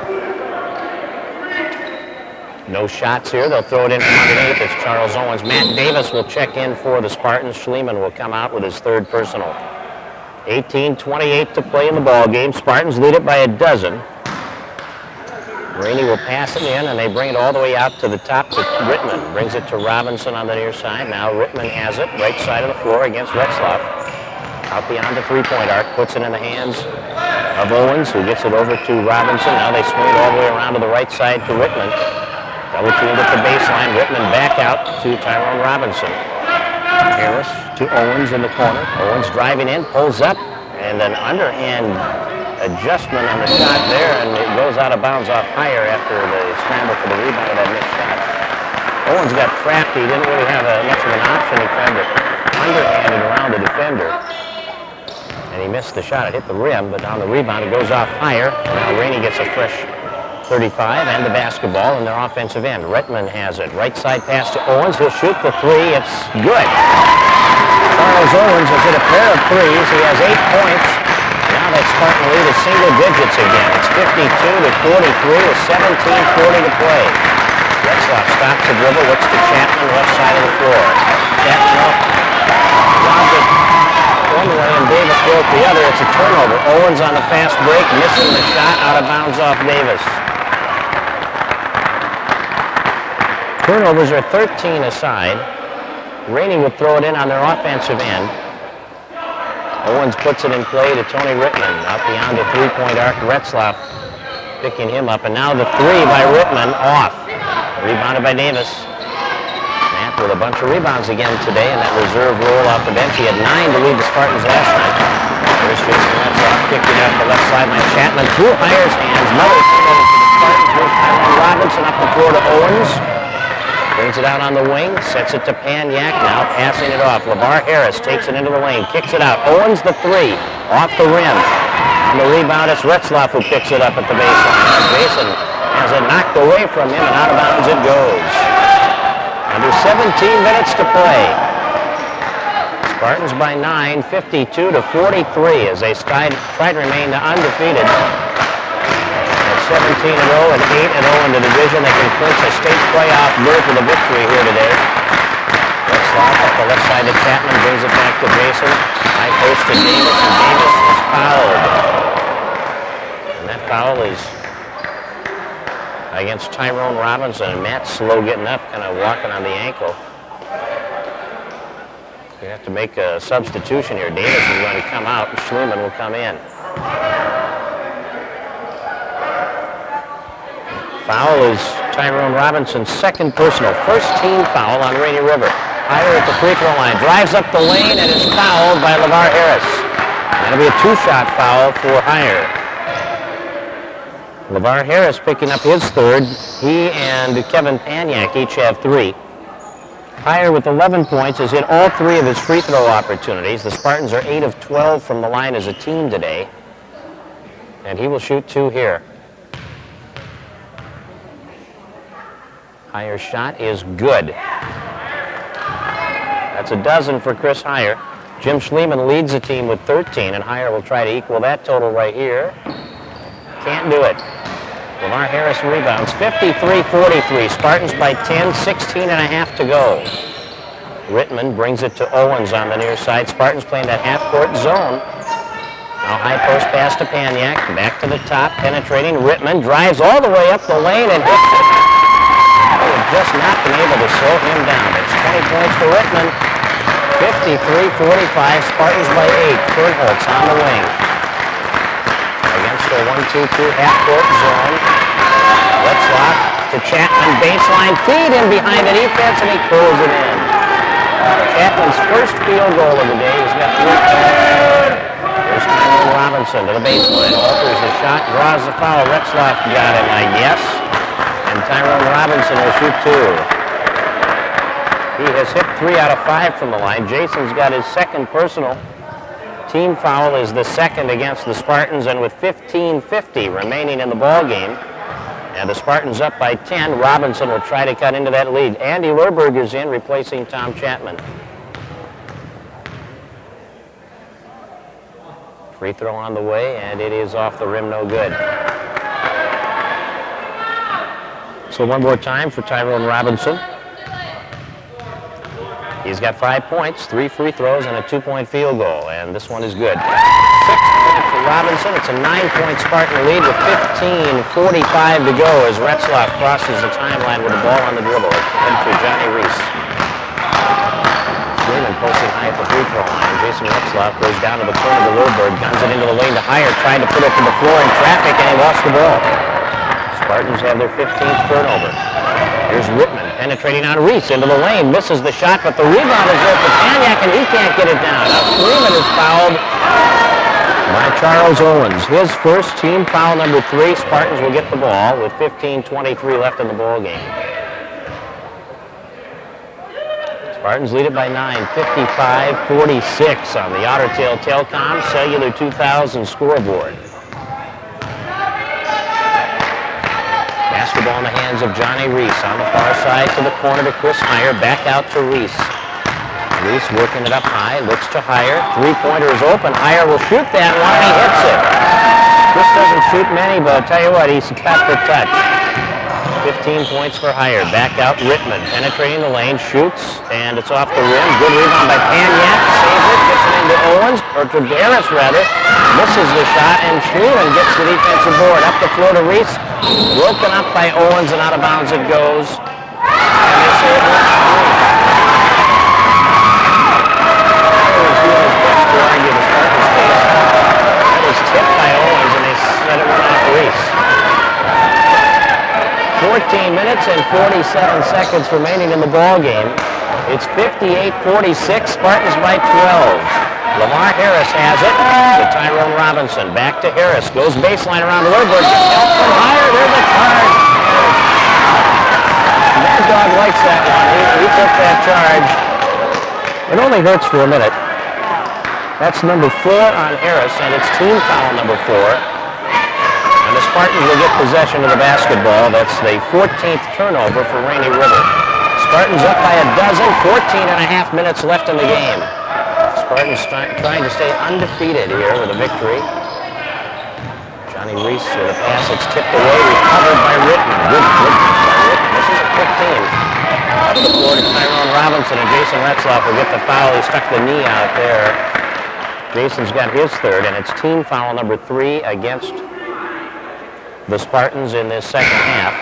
No shots here. They'll throw it in from underneath. It's Charles Owens. Matt Davis will check in for the Spartans. Schliemann will come out with his third personal. 18:28 to play in the ball game. Spartans lead it by a dozen. Rainey will pass it in, and they bring it all the way out to the top to Rittman. Brings it to Robinson on the near side. Now Rittman has it, right side of the floor against Retzlaff. Out beyond the three-point arc, puts it in the hands of Owens, who gets it over to Robinson. Now they swing it all the way around to the right side to Rittman. Double teamed at the baseline. Rittman back out to Tyrone Robinson. Harris to Owens in the corner. Owens driving in, pulls up, and an underhand adjustment on the shot there, and it goes out of bounds off Iyer after the scramble for the rebound of that missed shot. Owens got trapped. He didn't really have much of an option. He tried to underhand it around the defender, and he missed the shot. It hit the rim, but on the rebound it goes off Iyer. Now Rainey gets a fresh 35 and the basketball in their offensive end. Rittman has it. Right side pass to Owens. He'll shoot the three. It's good. Charles Owens has hit a pair of threes. He has 8 points. Now that Spartan lead is single digits again. It's 52-43 with 17:40 to play. Retzlaff stops the dribble, looks to Chapman, left side of the floor. Chapman up, lobs it one way, and Davis broke the other. It's a turnover. Owens on the fast break, missing the shot, out of bounds off Davis. Turnovers are 13 aside. Rainey will throw it in on their offensive end. Owens puts it in play to Tony Rittman. Out beyond the three-point arc, Retzlaff picking him up. And now the three by Rittman off. Rebounded by Davis. Matt with a bunch of rebounds again today in that reserve role off the bench. He had 9 to lead the Spartans last night. Here's Jason Retzlaff kicking up the left side by Chapman. Through Iyer's hands. Another turnover for the Spartans. Here's Tyrone Robinson up the floor to Owens. Brings it out on the wing, sets it to Panyak, now passing it off. LeVar Harris takes it into the lane, kicks it out. Owens the three, off the rim. On the rebound, it's Retzlaff who picks it up at the baseline. Jason Has it knocked away from him, and out of bounds it goes. Under 17 minutes to play. Spartans by 9, 52-43 as they try to remain undefeated. At 17-0 and 8-0 in the division, they can clinch a state playoff berth with a victory here today. Retzlaff up the left side to Chapman, brings it back to Jason. High post to Davis, and Davis is fouled. And that foul is against Tyrone Robinson, and Matt's slow getting up, kind of walking on the ankle. We have to make a substitution here. Davis is going to come out, and Schlumann will come in. Foul is Tyrone Robinson's second personal. First team foul on Rainy River. Heyer at the free throw line. Drives up the lane and is fouled by LeVar Harris. That'll be a two-shot foul for Heyer. LeVar Harris picking up his third. He and Kevin Paniak each have 3. Heyer with 11 points has hit all 3 of his free throw opportunities. The Spartans are 8 of 12 from the line as a team today. And he will shoot 2 here. Heyer's shot is good. That's a dozen for Chris Heyer. Jim Schleman leads the team with 13, and Heyer will try to equal that total right here. Can't do it. LeVar Harris rebounds, 53-43. Spartans by 10, 16 and a half to go. Rittman brings it to Owens on the near side. Spartans playing that half-court zone. Now high post pass to Paniak, back to the top, penetrating. Rittman drives all the way up the lane and hits it. They've just not been able to slow him down. It's 20 points for Rittman. 53-45, Spartans by 8. Fernholtz on the wing. Against the 1-2-2 half-court zone. Retzlaff to Chapman, baseline feed in behind the defense, and he pulls it in. Chapman's first field goal of the day. He's got 3 points. There's Tyrone Robinson to the baseline. Alters the shot, draws the foul. Retzlaff got him, I guess. And Tyrone Robinson will shoot 2. He has hit 3 out of 5 from the line. Jason's got his second personal. Team foul is the second against the Spartans, and with 15:50 remaining in the ball game, and the Spartans up by 10, Robinson will try to cut into that lead. Andy Lerberg is in, replacing Tom Chapman. Free throw on the way, and it is off the rim, no good. So one more time for Tyrone Robinson. He's got 5 points, 3 free throws, and a 2-point field goal, and this one is good. 6 points for Robinson. It's a 9-point Spartan lead with 15:45 to go as Retzlaff crosses the timeline with the ball on the dribble. Head to Johnny Reese. Freeman posting high at the free throw line. Jason Retzlaff goes down to the corner to Wilberg, guns it into the lane to Heyer, trying to put it to the floor in traffic, and he lost the ball. Spartans have their 15th turnover. Here's Rittman penetrating on Reese into the lane, misses the shot, but the rebound is there for Paniak, and he can't get it down. Now Freeman is fouled by Charles Owens. His first team foul, number 3. Spartans will get the ball with 15:23 left in the ball game. Spartans lead it by 9, 55-46 on the Otter Tail Telcom Cellular 2000 scoreboard. Basketball in the hands of Johnny Reese on the far side to the corner to Chris Heyer, back out to Reese. Reese working it up high, looks to Heyer. 3-pointer is open. Heyer will shoot that one, and he hits it. Chris doesn't shoot many, but I'll tell you what, he's got the touch. 15 points for Heyer. Back out Rittman, penetrating the lane, shoots, and it's off the rim. Good rebound by Paniak, saves it, gets it into Owens, or to Barris rather, misses the shot, and Schlumann gets the defensive board. Up the floor to Reese, broken up by Owens, and out of bounds it goes. And they say it was that was tipped by Owens, and they said it went off Reese. 14 minutes and 47 seconds remaining in the ball game. It's 58-46, Spartans by 12. LeVar Harris has it to Tyrone Robinson. Back to Harris, goes baseline around Lerberg, gets help from Heyer, there's a charge. Mad Dog likes that one, he took that charge. It only hurts for a minute. That's number 4 on Harris, and it's team foul number 4. And the Spartans will get possession of the basketball. That's the 14th turnover for Rainy River. Spartans up by a dozen, 14 and a half minutes left in the game. Spartans trying to stay undefeated here with a victory. Johnny Reese with a pass that's tipped away, recovered by Ritten. Good by Ritten. This is a quick team. Up the floor to Tyrone Robinson, and Jason Retzlaff will get the foul. He stuck the knee out there. Jason's got his third, and it's team foul number 3 against the Spartans in this second half.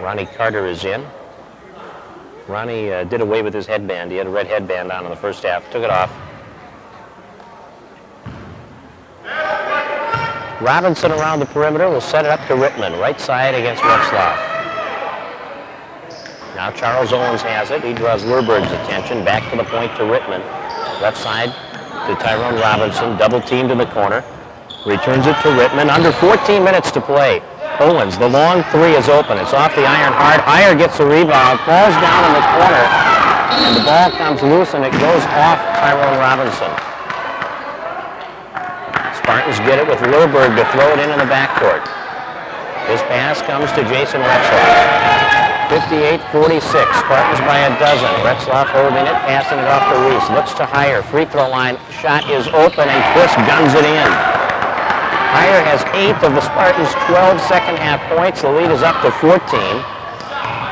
Ronnie Carter is in. Ronnie did away with his headband. He had a red headband on in the first half. Took it off. Robinson around the perimeter will set it up to Rittman. Right side against Retzlaff. Now Charles Owens has it. He draws Lurberg's attention. Back to the point to Rittman. Left side to Tyrone Robinson. Double teamed in the corner. Returns it to Rittman. Under 14 minutes to play. Owens, the long three is open. It's off the iron hard. Iyer gets the rebound. Falls down in the corner. And the ball comes loose and it goes off Tyrone Robinson. Spartans get it with Lurberg to throw it in the backcourt. His pass comes to Jason Retzlaff. 58-46. Spartans by a dozen. Retzlaff holding it, passing it off to Reese. Looks to Iyer. Free throw line. Shot is open and Chris guns it in. Iyer has 8 of the Spartans' 12 second half points. The lead is up to 14.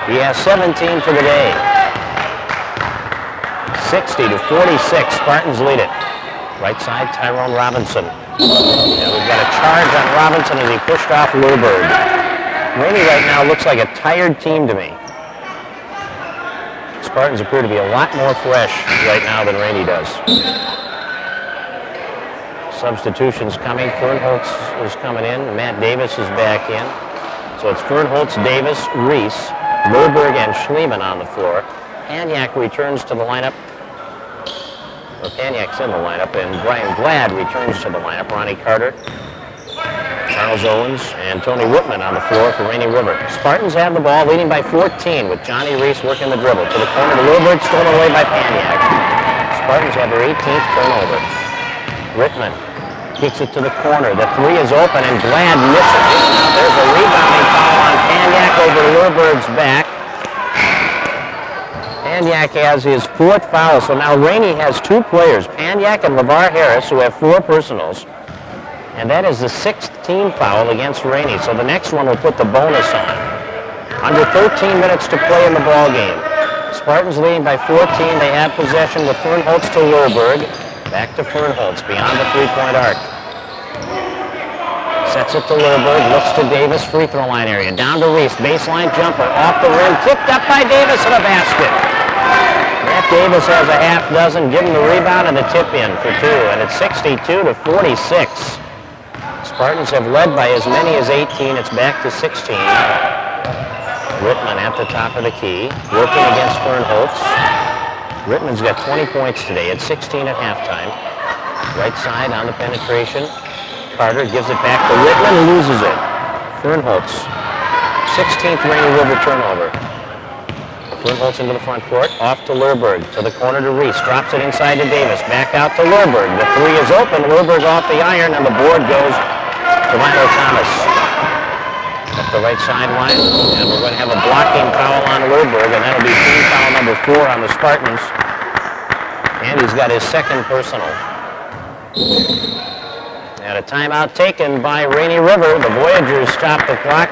He has 17 for the day. 60-46. Spartans lead it. Right side, Tyrone Robinson. And we've got a charge on Robinson as he pushed off Lurberg. Rainey right now looks like a tired team to me. Spartans appear to be a lot more fresh right now than Rainey does. Substitutions coming. Fernholtz is coming in. Matt Davis is back in. So it's Fernholtz, Davis, Reese, Lurberg, and Schliemann on the floor. Paniak returns to the lineup. Well, Paniak's in the lineup, and Brian Glad returns to the lineup. Ronnie Carter, Charles Owens, and Tony Whitman on the floor for Rainy River. Spartans have the ball, leading by 14 with Johnny Reese working the dribble. To the corner to Lurberg, stolen away by Paniak. Spartans have their 18th turnover. Rittman kicks it to the corner. The three is open, and Glad misses. There's a rebounding foul on Paniak over Lurberg's back. Paniak has his 4th foul, so now Rainey has 2 players, Paniak and LeVar Harris, who have 4 personals, and that is the 6th team foul against Rainey, so the next one will put the bonus on. Under 13 minutes to play in the ball game. Spartans leading by 14. They have possession with Fernholtz to Lurberg. Back to Fernholtz, beyond the three-point arc. Sets it to Lurberg, looks to Davis, free throw line area. Down to Reese, baseline jumper, off the rim, tipped up by Davis in a basket. Matt Davis has a half dozen, give him the rebound and the tip in for 2, and it's 62-46. Spartans have led by as many as 18. It's back to 16. Rittman at the top of the key, working against Fernholtz. Rittman's got 20 points today at 16 at halftime. Right side on the penetration. Carter gives it back to Rittman, loses it. Fernholtz, 16th Rainy River turnover. Fernholtz into the front court, off to Lurberg, to the corner to Reese, drops it inside to Davis, back out to Lurberg. The three is open, Lurberg off the iron, and the board goes to Milo Thomas. Up the right sideline, and we're going to have a blocking foul on Lurberg, and that'll be team foul number 4 on the Spartans. And he's got his 2nd personal. And a timeout taken by Rainy River. The Voyageurs stop the clock.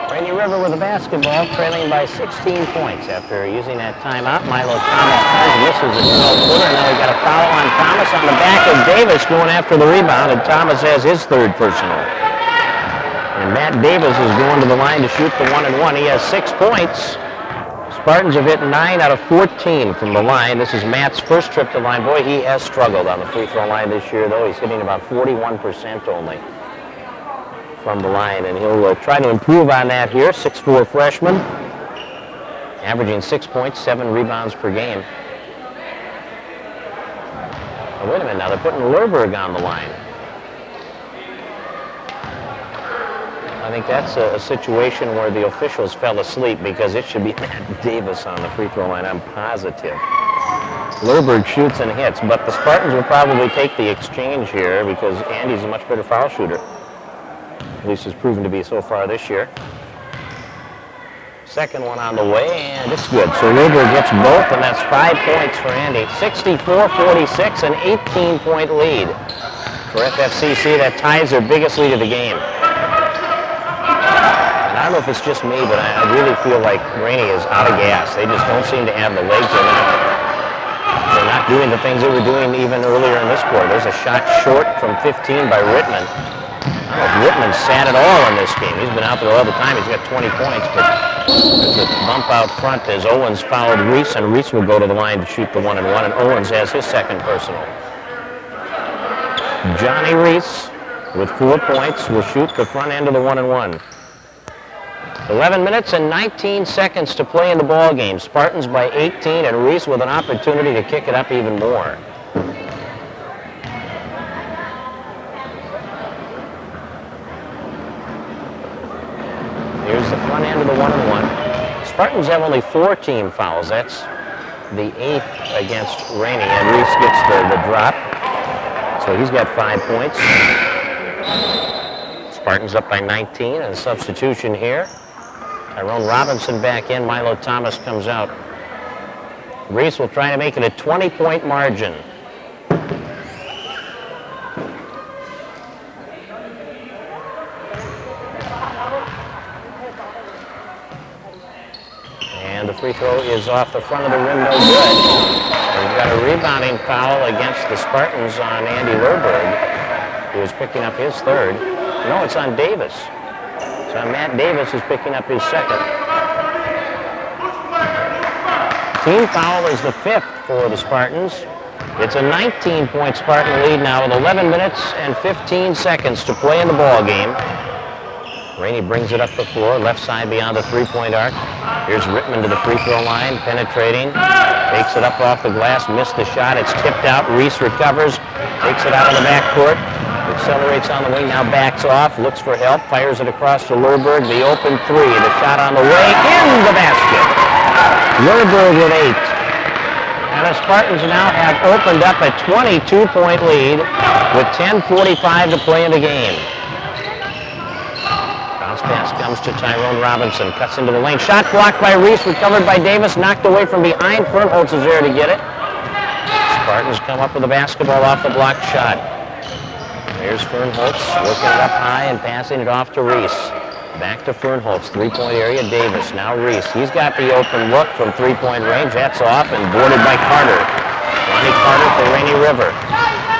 Rainy River with the basketball, trailing by 16 points after using that timeout. Milo Thomas misses a 12-footer, and now we got a foul on Thomas on the back of Davis going after the rebound, and Thomas has his 3rd personal. And Matt Davis is going to the line to shoot the 1-and-1. He has 6 points. Spartans have hit 9 out of 14 from the line. This is Matt's first trip to the line. Boy, he has struggled on the free throw line this year, though. He's hitting about 41% only from the line, and he'll try to improve on that here. 6'4" freshman, averaging 6 points, 7 rebounds per game. Oh, wait a minute, now they're putting Lurberg on the line. think that's a situation where the officials fell asleep because it should be Matt Davis on the free throw line, I'm positive. Lerberg shoots and hits, but the Spartans will probably take the exchange here because Andy's a much better foul shooter. At least has proven to be so far this year. Second one on the way, and it's good. So Lerberg gets both, and that's 5 points for Andy. 64-46, an 18-point lead for FFCC. That ties their biggest lead of the game. And I don't know if it's just me, but I really feel like Rainey is out of gas. They just don't seem to have the legs. They're not doing the things they were doing even earlier in this quarter. There's a shot short from 15 by Rittman. I don't know if Rittman's sat at all in this game. He's been out there all the time. He's got 20 points, but there's a bump out front as Owens fouled Reese, and Reese will go to the line to shoot the 1-and-1, and Owens has his second personal. Johnny Reese, with 4 points, will shoot the front end of the 1-and-1. 11 minutes and 19 seconds to play in the ball game. Spartans by 18, and Reese with an opportunity to kick it up even more. Here's the front end of the 1-and-1. Spartans have only 4 team fouls. That's the 8th against Rainey, and Reese gets the drop. So he's got 5 points. Spartans up by 19, and a substitution here. Tyrone Robinson back in. Milo Thomas comes out. Reese will try to make it a 20-point margin. And the free throw is off the front of the rim, no good. We've got a rebounding foul against the Spartans on Andy Lerberg, who is picking up his third. No, it's on Davis. So Matt Davis is picking up his second. Team foul is the 5th for the Spartans. It's a 19-point Spartan lead now with 11 minutes and 15 seconds to play in the ball game. Rainey brings it up the floor, left side beyond the three-point arc. Here's Rittman to the free throw line, penetrating, takes it up off the glass, missed the shot, it's tipped out. Reese recovers, takes it out of the backcourt. Accelerates on the wing, now backs off, looks for help, fires it across to Lerberg, the open three, the shot on the way, in the basket. Lerberg with 8. And the Spartans now have opened up a 22-point lead with 10:45 to play in the game. Bounce pass comes to Tyrone Robinson, cuts into the lane, shot blocked by Reese, recovered by Davis, knocked away from behind. Fernholtz is there to get it. Spartans come up with the basketball off the blocked shot. Here's Fernholtz working it up high and passing it off to Reese. Back to Fernholtz, three-point area, Davis. Now Reese. He's got the open look from three-point range. That's off and boarded by Carter. Ronnie Carter for Rainy River.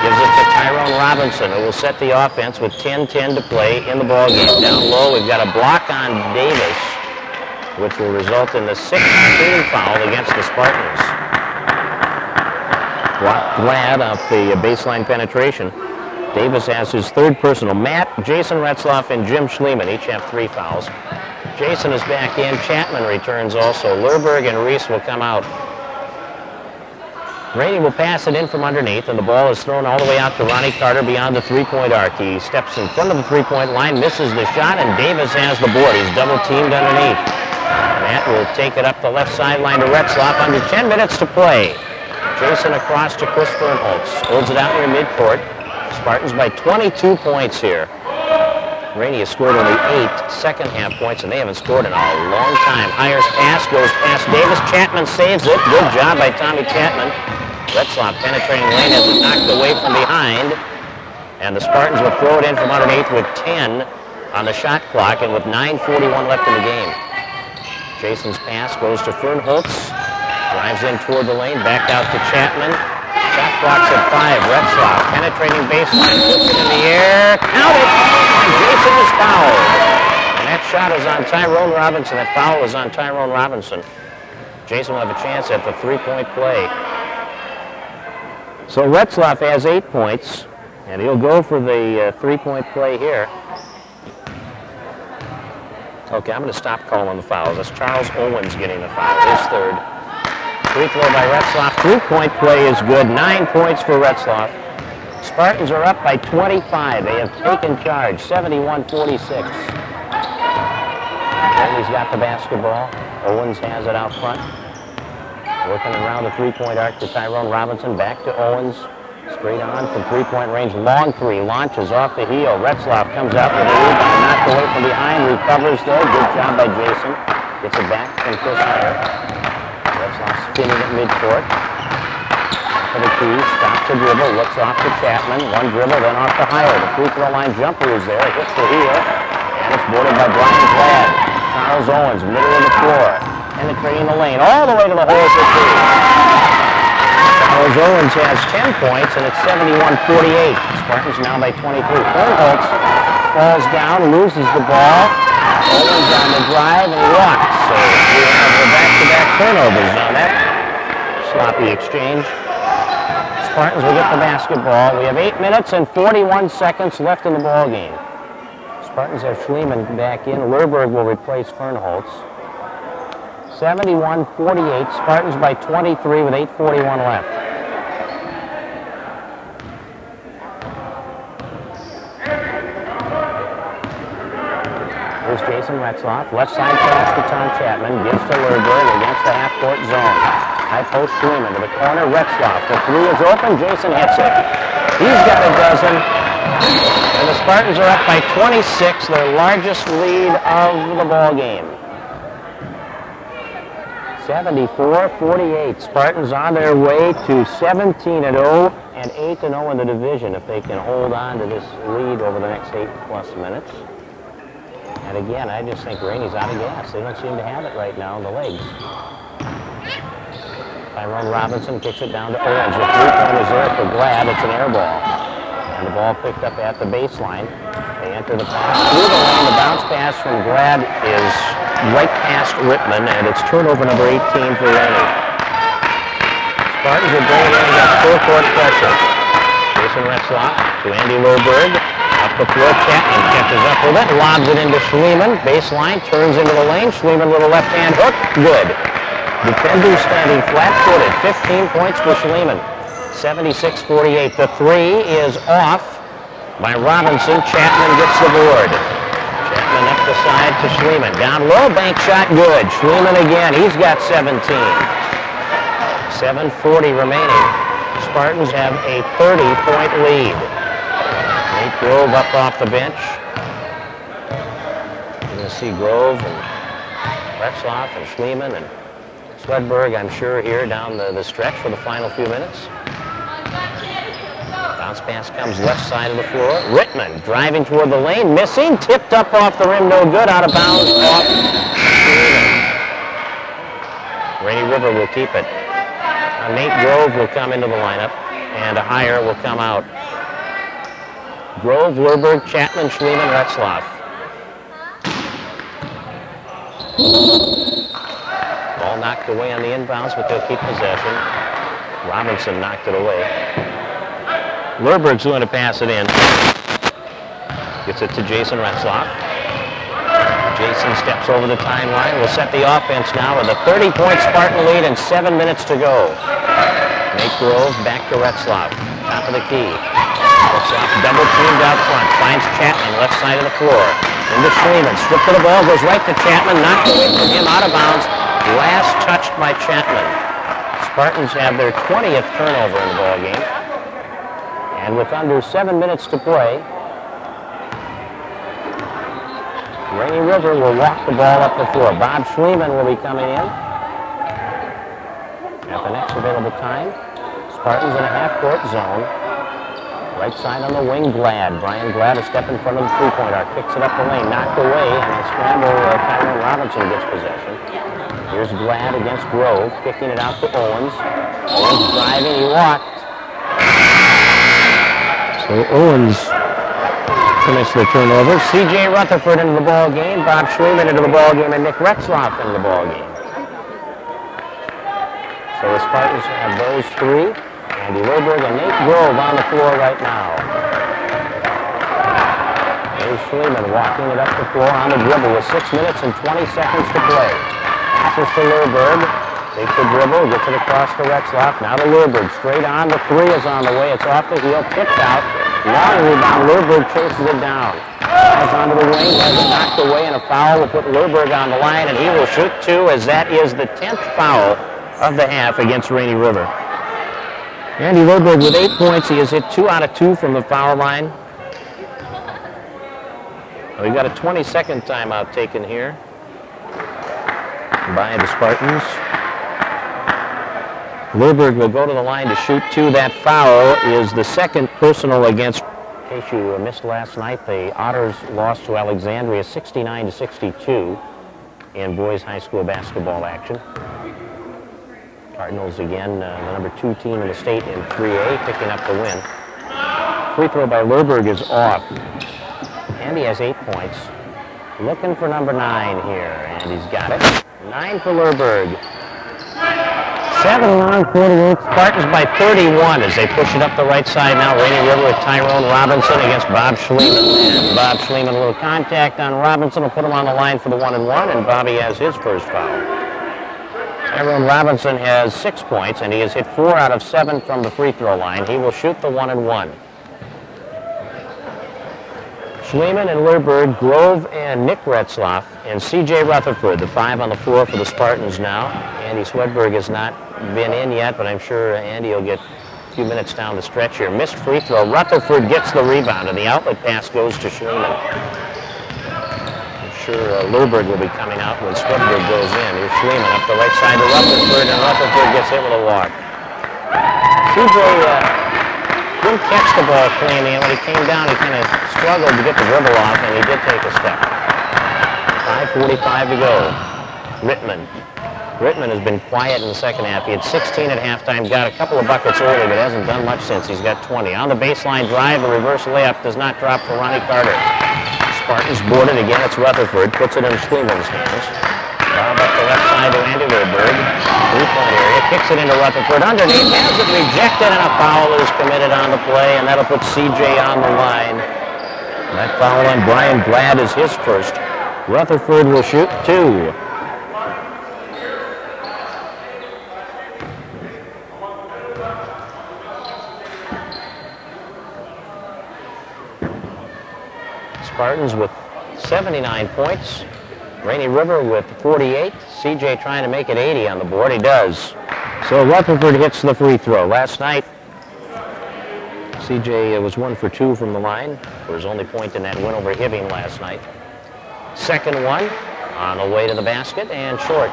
Gives it to Tyrone Robinson, who will set the offense with 10:10 to play in the ballgame. Down low, we've got a block on Davis, which will result in the 6th team foul against the Spartans. Block Glad off the baseline penetration. Davis has his 3rd personal. Matt, Jason Retzlaff, and Jim Schliemann each have 3 fouls. Jason is back in. Chapman returns also. Lerberg and Reese will come out. Rainey will pass it in from underneath, and the ball is thrown all the way out to Ronnie Carter beyond the three-point arc. He steps in front of the three-point line, misses the shot, and Davis has the board. He's double-teamed underneath. Matt will take it up the left sideline to Retzlaff. Under 10 minutes to play. Jason across to Chris Fernholtz. Holds it out near midcourt. Spartans by 22 points here. Rainey has scored only 8 second-half points, and they haven't scored in a long time. Hires pass, goes past Davis. Chapman saves it. Good job by Tommy Chapman. Retzlaff penetrating lane has it knocked away from behind. And the Spartans will throw it in from underneath with 10 on the shot clock and with 9:41 left in the game. Jason's pass goes to Fernholtz. Drives in toward the lane, back out to Chapman. Shot clock's at 5. Retzlaff penetrating baseline, puts it in the air, count it, and Jason is fouled. And that shot is on Tyrone Robinson. That foul is on Tyrone Robinson. Jason will have a chance at the three-point play. So Retzlaff has 8 points, and he'll go for the three-point play here. Okay, I'm going to stop calling the fouls. That's Charles Owens getting the foul, his 3rd. Free throw by Retzlaff. Three-point play is good. 9 points for Retzlaff. Spartans are up by 25. They have taken charge, 71-46. Randy's got the basketball. Owens has it out front. Working around the three-point arc to Tyrone Robinson. Back to Owens. Straight on from three-point range. Long three. Launches off the heel. Retzlaff comes out with a rebound. Knocked away from behind. Recovers though. Good job by Jason. Gets it back from Chris Meyer. Retzlaff spinning at midcourt. For the key. Stops the dribble. Looks off to Chapman. One dribble, then off to Heyer. The free throw line jumper is there. Hits the heel. And it's boarded by Brian Glad. Charles Owens, middle of the floor. Penetrating the lane. All the way to the hole for three. Charles Owens has 10 points, and it's 71-48. Spartans now by 23. Fernholtz falls down, loses the ball. Owens on the drive and walks. So we have the back-to-back turnovers on that sloppy exchange. Spartans will get the basketball. We have 8 minutes and 41 seconds left in the ball game. Spartans have Schliemann back in. Lerberg will replace Fernholtz. 71-48. Spartans by 23 with 8:41 left. Here's Jason Retzlaff. Left side pass to Tom Chapman. Gives to Lerberg against the half-court zone. High post Schliemann to the corner. Retzlaff. The three is open. Jason hits it. He's got a dozen. And the Spartans are up by 26, their largest lead of the ball game. 74-48. Spartans on their way to 17-0 and 8-0 in the division if they can hold on to this lead over the next 8+ minutes. And again, I just think Rainey's out of gas. They don't seem to have it right now in the legs. Tyrone Robinson kicks it down to Owens. The three-pointer is there for Glad. It's an air ball. And the ball picked up at the baseline. They enter the pass through the lane. The bounce pass from Glad is right past Rittman, and it's turnover number 18 for Rainey. Spartans are bringing in against full-court pressure. Jason Retzlaff to Andy Lerberg. Up the floor, Chapman catches up with it, lobs it into Schliemann. Baseline, turns into the lane. Schliemann with a left-hand hook. Good. Defender standing flat-footed. 15 points for Schliemann. 76-48. The three is off by Robinson. Chapman gets the board. Chapman up the side to Schliemann. Down low, bank shot, good. Schliemann again. He's got 17. 7:40 remaining. Spartans have a 30-point lead. Nate Grove up off the bench. You're going to see Grove and Retzlaff and Schliemann and Swedberg, I'm sure, here down the stretch for the final few minutes. Bounce pass comes left side of the floor. Rittman driving toward the lane, missing, tipped up off the rim, no good, out of bounds, off Schliemann. Rainy River will keep it. Nate Grove will come into the lineup, and a Heyer will come out. Grove, Lerberg, Chapman, Schliemann, Retzlaff. Ball knocked away on the inbounds, but they'll keep possession. Robinson knocked it away. Lerberg's going to pass it in. Gets it to Jason Retzlaff. Jason steps over the timeline. Will set the offense now with a 30-point Spartan lead and 7 minutes to go. Nate Grove back to Retzlaff. Top of the key. Retzlaff double teamed out front. Finds Chapman left side of the floor. Into Schliemann. Stripped of the ball. Goes right to Chapman. Knocked away from him. Out of bounds. Last touched by Chapman. Spartans have their 20th turnover in the ball game. And with under 7 minutes to play, Rainy River will walk the ball up the floor. Bob Schliemann will be coming in at the next available time. Spartans in a half-court zone. Right side on the wing, Glad. Brian Glad a step in front of the three-point arc. Kicks it up the lane, knocked away, and a scramble. Tyrone Robinson gets possession. Here's Glad against Grove, kicking it out to Owens. Owens driving, he walked. So Owens commits the turnover. C.J. Rutherford into the ball game. Bob Schliemann into the ball game, and Nick Retzlaff into the ball game. So the Spartans have those three. Andy Lerberg and Nate Grove on the floor right now. There's Schliemann walking it up the floor on the dribble with 6 minutes and 20 seconds to play. Passes to Lerberg. Takes the dribble, gets it across to Retzlaff. Now to Lerberg. Straight on. The three is on the way. It's off the heel. Picked out. Long rebound. Lerberg chases it down. Drives onto the wing, has it knocked away, and a foul will put Lerberg on the line, and he will shoot two, as that is the 10th foul of the half against Rainy River. Andy Lerberg with 8 points. He has hit 2 out of 2 from the foul line. We've got a 20-second timeout taken here by the Spartans. Lerberg will go to the line to shoot 2. That foul is the second personal against. In case you missed last night, the Otters lost to Alexandria 69-62 in boys high school basketball action. Cardinals again, the number 2 team in the state in 3A, picking up the win. Free throw by Lerberg is off. And he has 8 points. Looking for number 9 here, and he's got it. 9 for Lerberg. 7 long, 48. Spartans by 31 as they push it up the right side now. Rainy River with Tyrone Robinson against Bob Schliemann. And Bob Schliemann, a little contact on Robinson, will put him on the line for the 1-and-1, and Bobby has his first foul. Tyrone Robinson has 6 points, and he has hit 4 out of 7 from the free throw line. He will shoot the 1-and-1. Schliemann and Lerberg, Grove and Nick Retzlaff, and C.J. Rutherford, the 5 on the floor for the Spartans now. Andy Swedberg has not been in yet, but I'm sure Andy will get a few minutes down the stretch here. Missed free throw. Rutherford gets the rebound, and the outlet pass goes to Schliemann. I'm sure Lerberg will be coming out when Swedberg goes in. Here's Schliemann up the right side to Rutherford, and Rutherford gets hit with a walk. C.J. Didn't catch the ball clean, and when he came down, he kind of struggled to get the dribble off, and he did take a step. 5:45 to go. Rittman has been quiet in the second half. He had 16 at halftime, got a couple of buckets early, but hasn't done much since. He's got 20. On the baseline drive, the reverse layup does not drop for Ronnie Carter. Spartans boarded again. It's Rutherford. Puts it in Schliemann's hands. Bob up the left side to Andy Lerberg. Three-point area. Kicks it into Rutherford. Underneath. Has it rejected, and a foul is committed on the play, and that'll put C.J. on the line. And that foul on Brian Glad is his first. Rutherford will shoot 2. Spartans with 79 points. Rainy River with 48. C.J. trying to make it 80 on the board. He does. So Rutherford hits the free throw. Last night, C.J. was 1 for 2 from the line for his only point in that win over Hibbing last night. Second one on the way to the basket and short.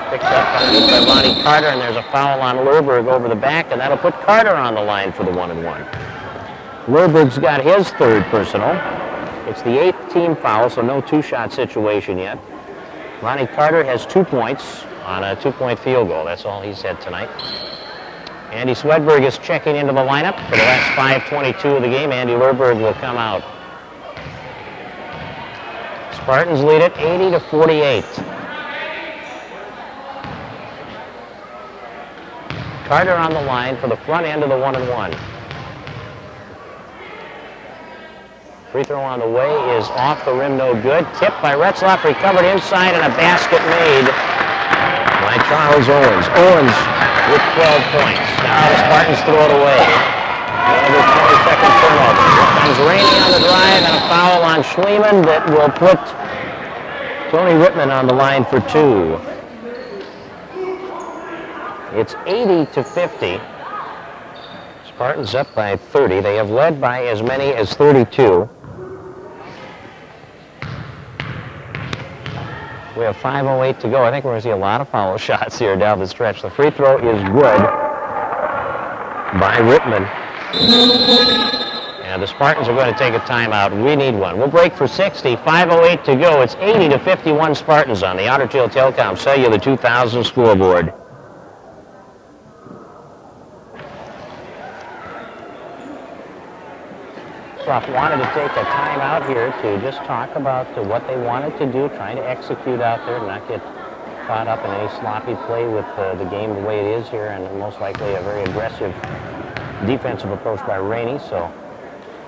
Picked up underneath by Ronnie Carter, and there's a foul on Lerberg over the back, and that'll put Carter on the line for the 1-and-1. Lerberg's got his third personal. It's the 8th team foul, so no two-shot situation yet. Ronnie Carter has 2 points on a 2-point field goal. That's all he's had tonight. Andy Swedberg is checking into the lineup for the last 5:22 of the game. Andy Lerberg will come out. Spartans lead it 80-48. Carter on the line for the front end of the 1-and-1. Free throw on the way is off the rim, no good. Tipped by Retzlaff, recovered inside, and a basket made by Charles Owens. Owens with 12 points. Now the Spartans throw it away. Another 20-second turnover. Here comes Rainey on the drive, and a foul on Schliemann that will put Tony Rittman on the line for 2. It's 80-50. Spartans up by 30. They have led by as many as 32. We have 5:08 to go. I think we're going to see a lot of foul shots here down the stretch. The free throw is good by Rittman. And the Spartans are going to take a timeout. We need one. We'll break for 60. 5:08 to go. It's 80-51 Spartans on the Otter Tail Telecom Cellular 2000 scoreboard. Retzlaff wanted to take a timeout here to just talk about what they wanted to do, trying to execute out there, not get caught up in any sloppy play with the game the way it is here, and most likely a very aggressive defensive approach by Rainey. So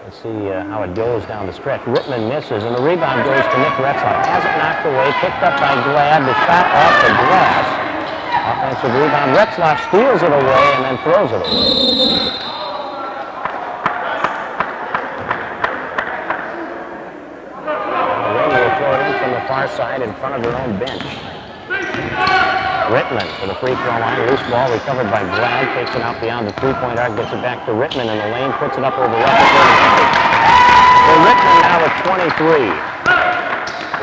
let's see how it goes down the stretch. Rittman misses, and the rebound goes to Nick Retzlaff. Has it knocked away, picked up by Glad. The shot off the glass. Offensive rebound. Retzlaff steals it away and then throws it away. the far side in front of their own bench. Rittman for the free throw line. Loose ball recovered by Glad. Takes it out beyond the three-point arc. Gets it back to Rittman in the lane. Puts it up over Rutherford. So Rittman now with 23.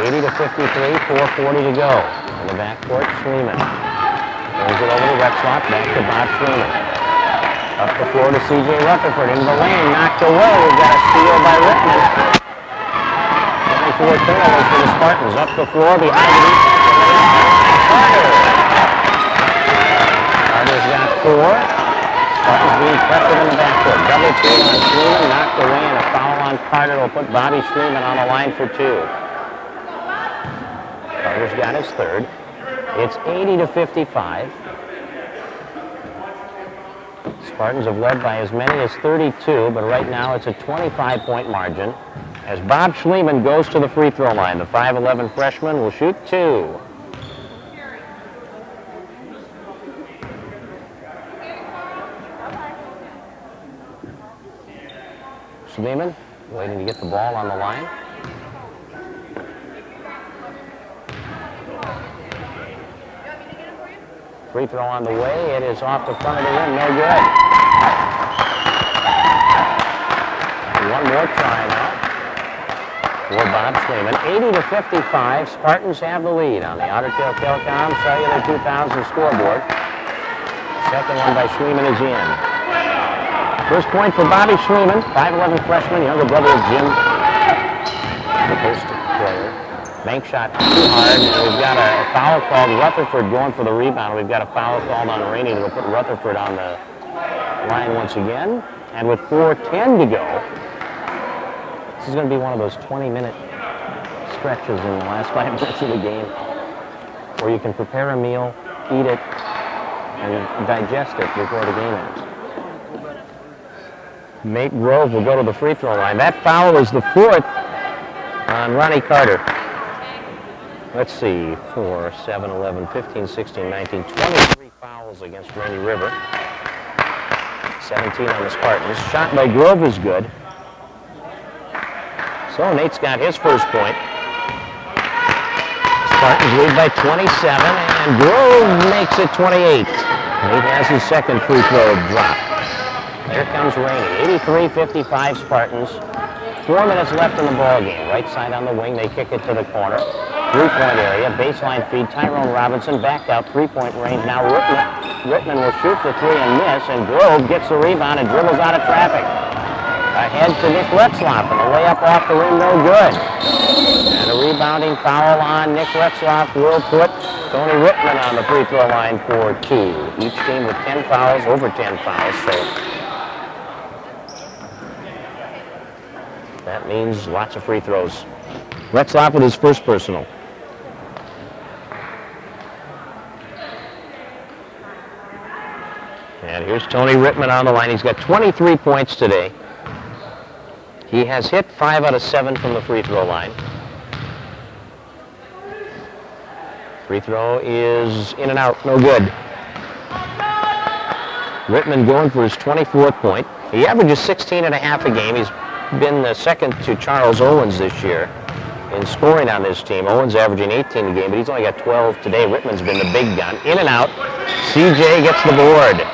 80 to 53. 4:40 to go. In the backcourt, Schliemann. Throws it over to Retzlaff. Back to Bob Schliemann. Up the floor to C.J. Rutherford. Into the lane. Knocked away. We've got a steal by Rittman. 24 turnovers for the Spartans. Up the floor behind the Carter's got 4. Spartans being pressured in the backcourt. Double team on Schliemann, knocked away, and a foul on Carter will put Bobby Schliemann on the line for 2. Carter's got his third. It's 80 to 55. Spartans have led by as many as 32, but right now it's a 25-point margin as Bob Schliemann goes to the free throw line. The 5'11 freshman will shoot 2. Schliemann waiting to get the ball on the line. Free throw on the way. It is off the front of the rim. No good. One more try now for Bob Schliemann. 80 to 55. Spartans have the lead on the Otter Tail Telecom Cellular 2000 scoreboard. Second one by Schliemann is in. First point for Bobby Schliemann, 5'11 freshman, younger brother of Jim, the post player. Bank shot too hard, and we've got a foul called. Rutherford going for the rebound. We've got a foul called on Rainey that'll put Rutherford on the line once again. And with 4:10 to go, this is going to be one of those 20-minute stretches in the last 5 minutes of the game where you can prepare a meal, eat it, and digest it before the game ends. Nate Grove will go to the free throw line. That foul is the 4th on Ronnie Carter. Let's see, 4, 7, 11, 15, 16, 19, 23 fouls against Rainy River. 17 on the Spartans. Shot by Grove is good. So Nate's got his first point. Spartans lead by 27, and Grove makes it 28. Nate has his second free throw drop. Here comes Rainey. 83-55 Spartans. 4 minutes left in the ball game. Right side on the wing. They kick it to the corner. Three-point area. Baseline feed. Tyrone Robinson back out. Three-point range. Now Rittman will shoot for 3 and miss. And Grove gets the rebound and dribbles out of traffic. Ahead to Nick Retzlaff. And the layup off the rim. No good. And a rebounding foul on Nick Retzlaff will put Tony Rittman on the free throw line for 2. Each team with 10 fouls. Over 10 fouls. So that means lots of free throws. Retzlaff with his first personal. And here's Tony Rittman on the line. He's got 23 points today. He has hit 5 out of 7 from the free throw line. Free throw is in and out, no good. Rittman going for his 24th point. He averages 16 and a half a game. He's been the second to Charles Owens this year in scoring on this team. Owens averaging 18 a game, but he's only got 12 today. Rittman's been the big gun. In and out. CJ gets the board.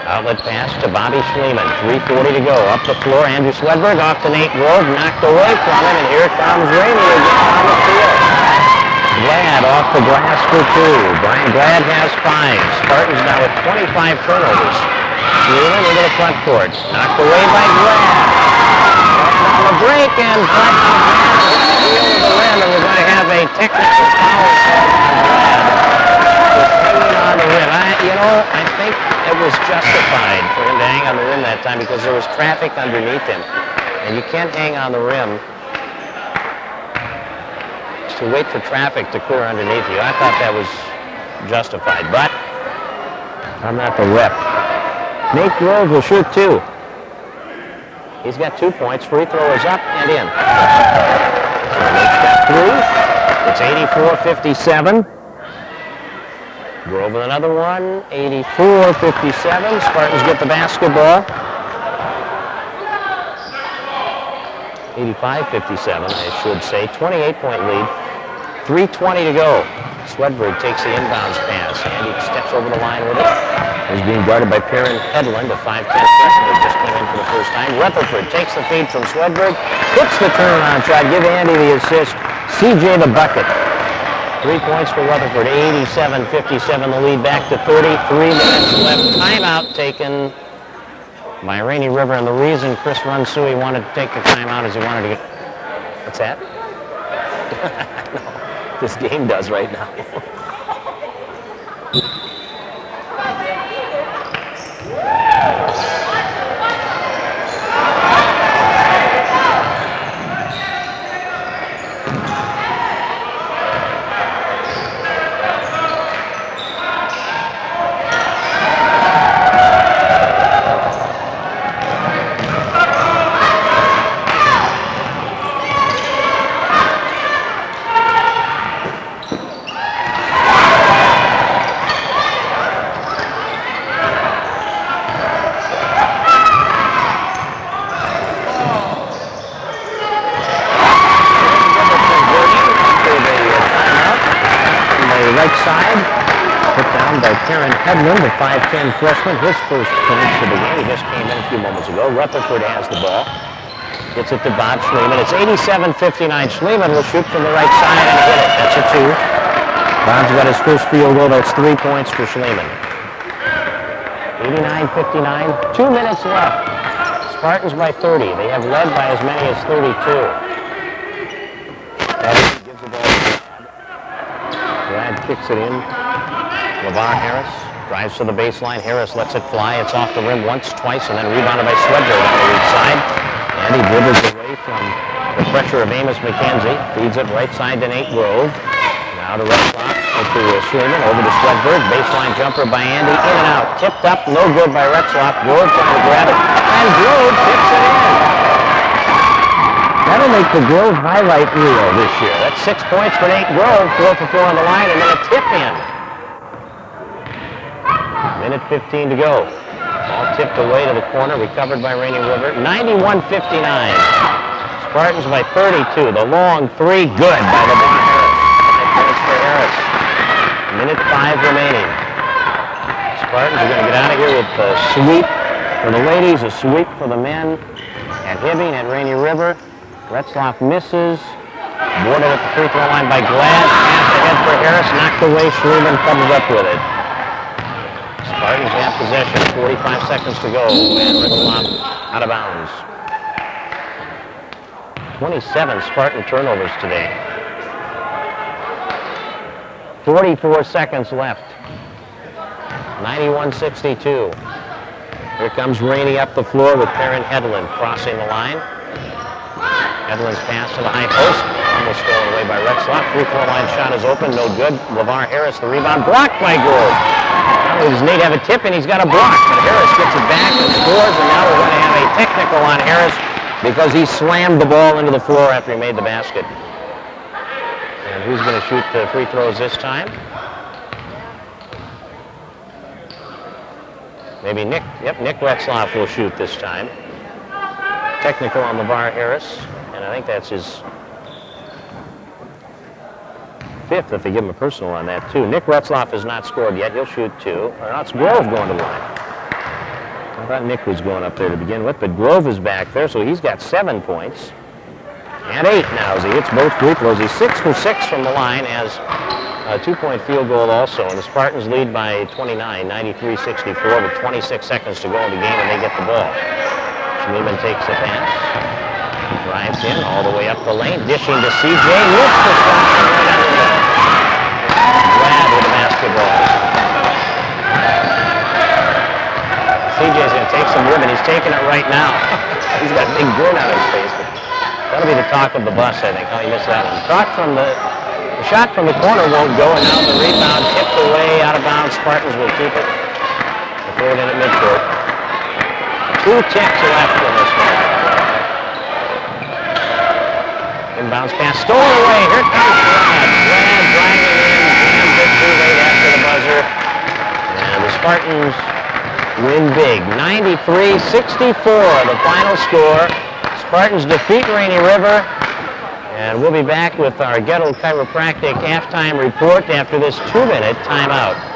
Outlet pass to Bobby Schliemann. 3:40 to go. Up the floor, Andrew Swedberg off to Nate Grove. Knocked away from him, and here comes Rainey again on the field. Glad off the glass for 2. Brian Glad has 5. Spartans now with 25 turnovers. Schliemann into the front court. Knocked away by Glad. On the break and flat to the rim, and we're going to have a technical foul called on Glad. Hanging on the rim. I think it was justified for him to hang on the rim that time because there was traffic underneath him, and you can't hang on the rim to wait for traffic to clear underneath you. I thought that was justified, but I'm not the rep. Nate Grove will shoot 2. He's got 2 points. Free throw is up and in. So Nate's got 3. It's 84-57. Grove with another one. 84-57. Spartans get the basketball. 85-57, I should say. 28-point lead. 3:20 to go. Swedberg takes the inbounds pass. Andy steps over the line with it. He's being guarded by Perrin Hedlund, a 5'10" freshman who just came in for the first time. Rutherford takes the feed from Swedberg, puts the turnaround shot, give Andy the assist. CJ the bucket. 3 points for Rutherford, 87-57, the lead back to 33 minutes left. Timeout taken by Rainy River, and the reason Chris Runsui wanted to take the timeout is he wanted to get... What's that? No, this game does right now. Hedlund, the 5'10" freshman, his first points of the game. He just came in a few moments ago. Rutherford has the ball. Gets it to Bob Schleeman. It's 87-59. Schleeman will shoot from the right side and hit it. That's a 2. Bob's got his first field goal. That's 3 points for Schleeman. 89-59. 2 minutes left. Spartans by 30. They have led by as many as 32. Edison gives the ball to Brad. Brad kicks it in. LeVar Harris drives to the baseline. Harris lets it fly. It's off the rim once, twice, and then rebounded by Swedberg on the weak side. And he dribbles away from the pressure of Amos McKenzie. Feeds it right side to Nate Grove. Now to Retzlaff, to Schleeman, over to Swedberg. Baseline jumper by Andy, in and out. Tipped up, no good by Retzlaff. Grove trying to grab it, and Grove tips it in. That'll make the Grove highlight reel this year. That's 6 points for Nate Grove, 4 for 4 on the line, and then a tip in. Minute 15 to go. Ball tipped away to the corner, recovered by Rainy River. 91-59. Spartans by 32. The long 3, good by LeVar Harris. 5 points for Harris. Minute 5 remaining. Spartans are going to get out of here with a sweep for the ladies, a sweep for the men at Hibbing at Rainy River. Retzlaff misses. Boarded at the free throw line by Glad. Pass ahead for Harris, knocked away. Schleeman comes up with it. Spartans have possession, 45 seconds to go, and Retzlaff out of bounds. 27 Spartan turnovers today. 44 seconds left. 91-62. Here comes Rainey up the floor with Perrin Hedlund crossing the line. Hedlund's pass to the high post, almost stolen away by Retzlaff. Free throw line shot is open, no good. LeVar Harris, the rebound, blocked by Grove. Now does Nate have a tip, and he's got a block, but Harris gets it back and scores, and now we're going to have a technical on Harris because he slammed the ball into the floor after he made the basket. And who's going to shoot the free throws this time? Maybe Nick. Yep, Nick Retzlaff will shoot this time. Technical on LeVar Harris, and I think that's his 5th if they give him a personal on that, too. Nick Retzlaff has not scored yet. He'll shoot 2. Or that's Grove going to the line. I thought Nick was going up there to begin with, but Grove is back there, so he's got 7 points. And 8 now as he hits both free throws. He's 6 for 6 from the line, as a 2-point field goal also. And the Spartans lead by 29, 93-64, with 26 seconds to go in the game, and they get the ball. Schleeman takes the pass. Drives in all the way up the lane, dishing to CJ. Lifts the shot right under the Glad with the basketball. CJ's going to take some ribbon. He's taking it right now. He's got a big grin on his face. That'll be the talk of the bus, I think. Oh, he missed that one. The shot from the corner won't go, and now the rebound tipped away out of bounds. Spartans will keep it. They throw it in at midcourt. 2 ticks left in this one. Inbounds pass stolen away. Here comes Glad. Glad driving in, jams it too late after the buzzer. And the Spartans win big. 93-64, the final score. Spartans defeat Rainy River. And we'll be back with our Ghetto Chiropractic halftime report after this 2-minute timeout.